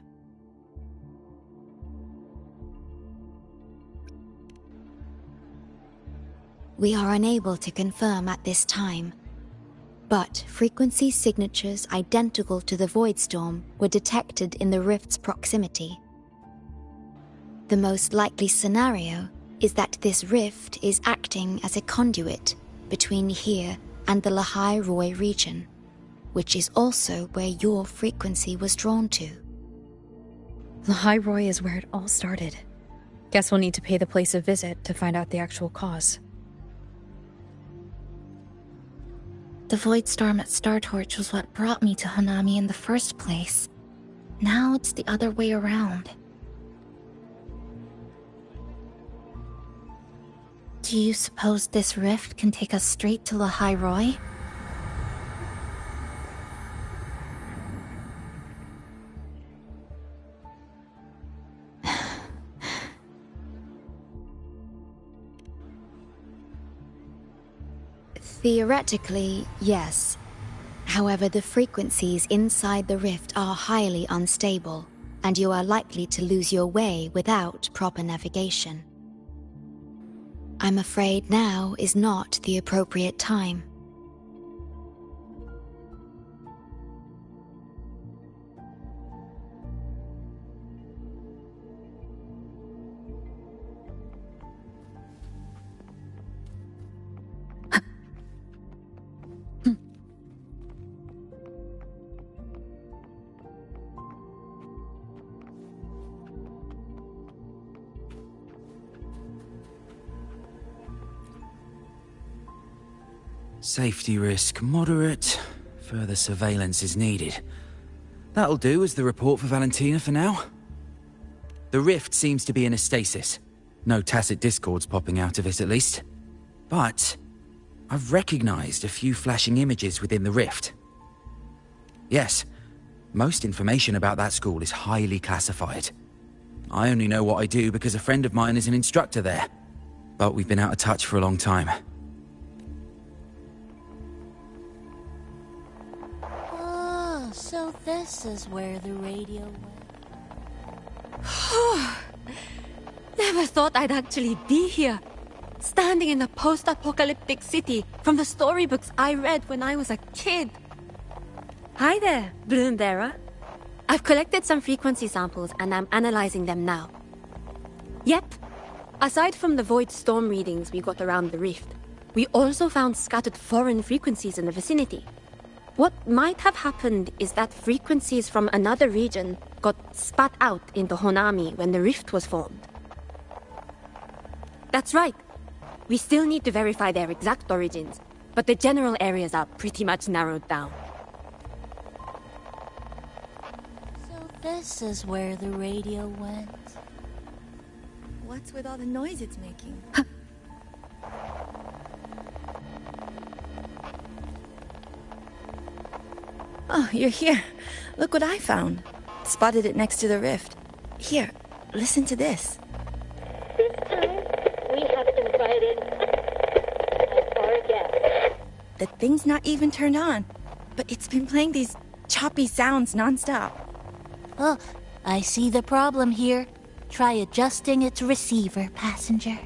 We are unable to confirm at this time, but frequency signatures identical to the Void Storm were detected in the rift's proximity. The most likely scenario is that this rift is acting as a conduit between here and the Lahai Roi region, which is also where your frequency was drawn to. Lahai Roi is where it all started. Guess we'll need to pay the place a visit to find out the actual cause. The Void Storm at Star Torch was what brought me to Hanami in the first place. Now it's the other way around. Do you suppose this rift can take us straight to Lahai Roi? Theoretically, yes. However, the frequencies inside the rift are highly unstable, and you are likely to lose your way without proper navigation. I'm afraid now is not the appropriate time. Safety risk moderate. Further surveillance is needed. That'll do as the report for Valentina for now. The rift seems to be in a stasis. No tacit discords popping out of it, at least. But I've recognized a few flashing images within the rift. Yes, most information about that school is highly classified. I only know what I do because a friend of mine is an instructor there. But we've been out of touch for a long time. So this is where the radio went. Never thought I'd actually be here. Standing in a post-apocalyptic city from the storybooks I read when I was a kid. Hi there, Bloombearer. I've collected some frequency samples and I'm analyzing them now. Yep. Aside from the Void Storm readings we got around the rift, we also found scattered foreign frequencies in the vicinity. What might have happened is that frequencies from another region got spat out into Honami when the rift was formed. That's right. We still need to verify their exact origins, but the general areas are pretty much narrowed down. So This is where the radio went. What's with all the noise it's making? Oh, you're here. Look what I found. Spotted it next to the rift. Here, listen to this. This time, we have invited our guest. The thing's not even turned on, but it's been playing these choppy sounds nonstop. Oh, I see the problem here. Try adjusting its receiver, passenger.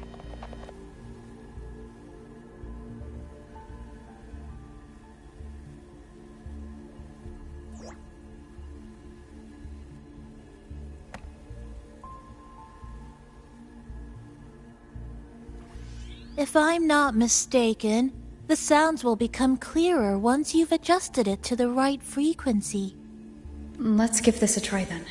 If I'm not mistaken, the sounds will become clearer once you've adjusted it to the right frequency. Let's give this a try then.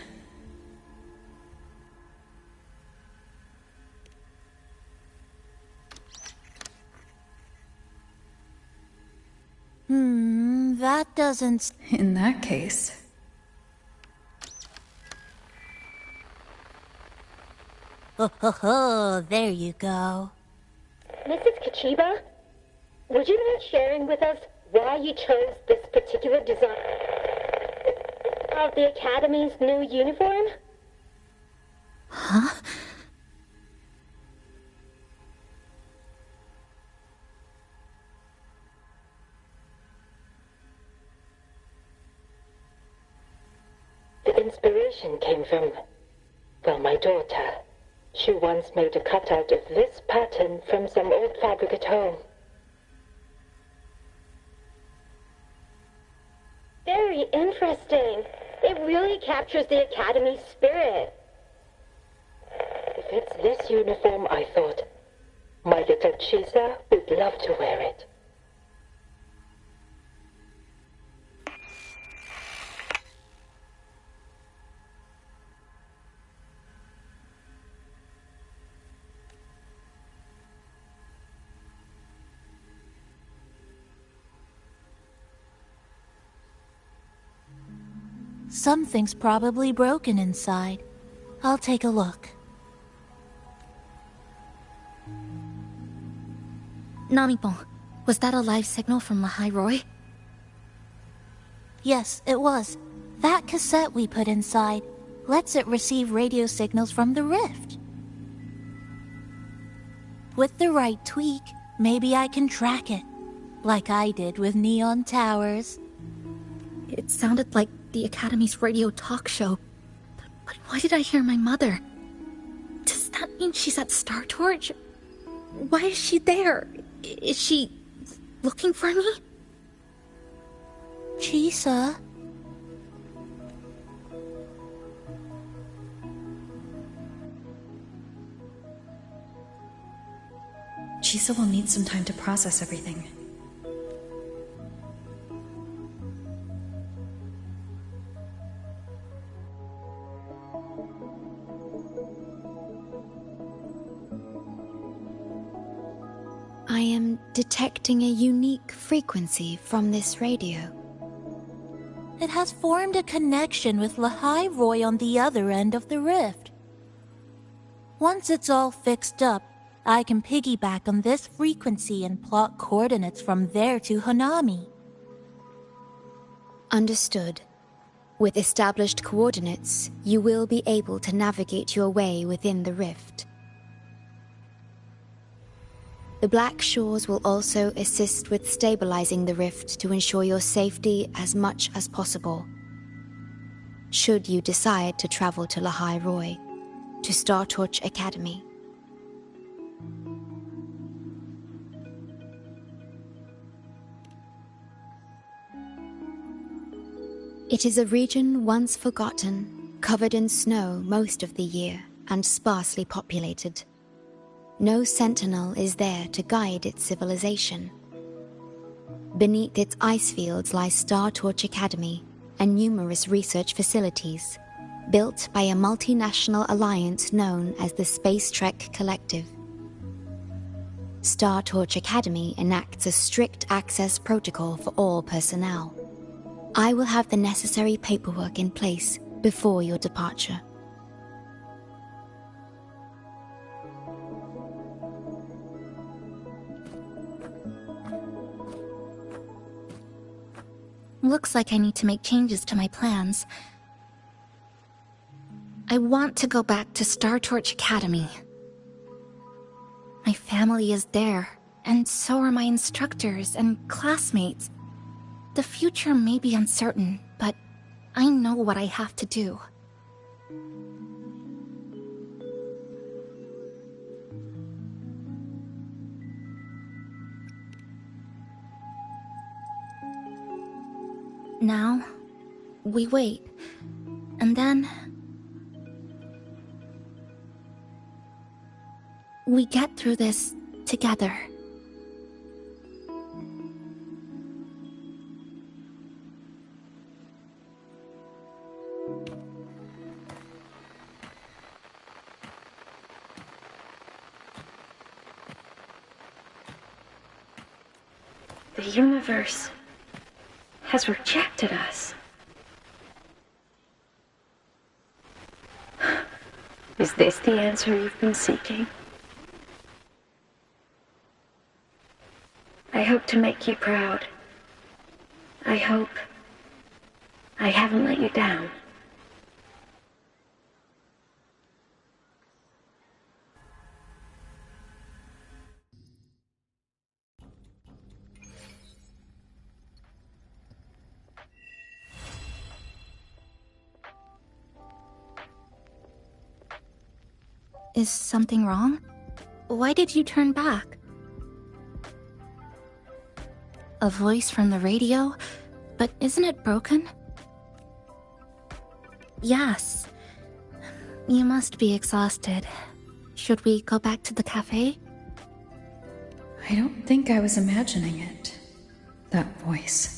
That doesn't... In that case... Oh, there you go. Mrs. Kachiba, would you mind sharing with us why you chose this particular design of the Academy's new uniform? Huh? The inspiration came from, well, my daughter. She once made a cutout of this pattern from some old fabric at home. Very interesting. It really captures the Academy's spirit. If it's this uniform, I thought, my little Chisa would love to wear it. Something's probably broken inside. I'll take a look. Namipon, was that a live signal from Lahai Roy? Yes, it was. That cassette we put inside lets it receive radio signals from the rift. With the right tweak, maybe I can track it, like I did with Neon Towers. It sounded like the Academy's radio talk show. But why did I hear my mother? Does that mean she's at Star Torch? Why is she there? Is she looking for me? Chisa? Chisa will need some time to process everything. I am detecting a unique frequency from this radio. It has formed a connection with Lahai Roy on the other end of the rift. Once it's all fixed up, I can piggyback on this frequency and plot coordinates from there to Hanami. Understood. With established coordinates, you will be able to navigate your way within the rift. The Black Shores will also assist with stabilizing the rift to ensure your safety as much as possible. Should you decide to travel to Lahai Roy, to Star Torch Academy. It is a region once forgotten, covered in snow most of the year, and sparsely populated. No sentinel is there to guide its civilization. Beneath its ice fields lies Star Torch Academy and numerous research facilities, built by a multinational alliance known as the Space Trek Collective. Star Torch Academy enacts a strict access protocol for all personnel. I will have the necessary paperwork in place before your departure. Looks like I need to make changes to my plans. I want to go back to Star Torch Academy. My family is there, and so are my instructors and classmates. The future may be uncertain, but I know what I have to do. Now, we wait, and then we get through this together. The universe has rejected us. Is this the answer you've been seeking? I hope to make you proud. I hope I haven't let you down. Is something wrong? Why did you turn back? A voice from the radio? But isn't it broken? Yes. You must be exhausted. Should we go back to the cafe? I don't think I was imagining it. That voice.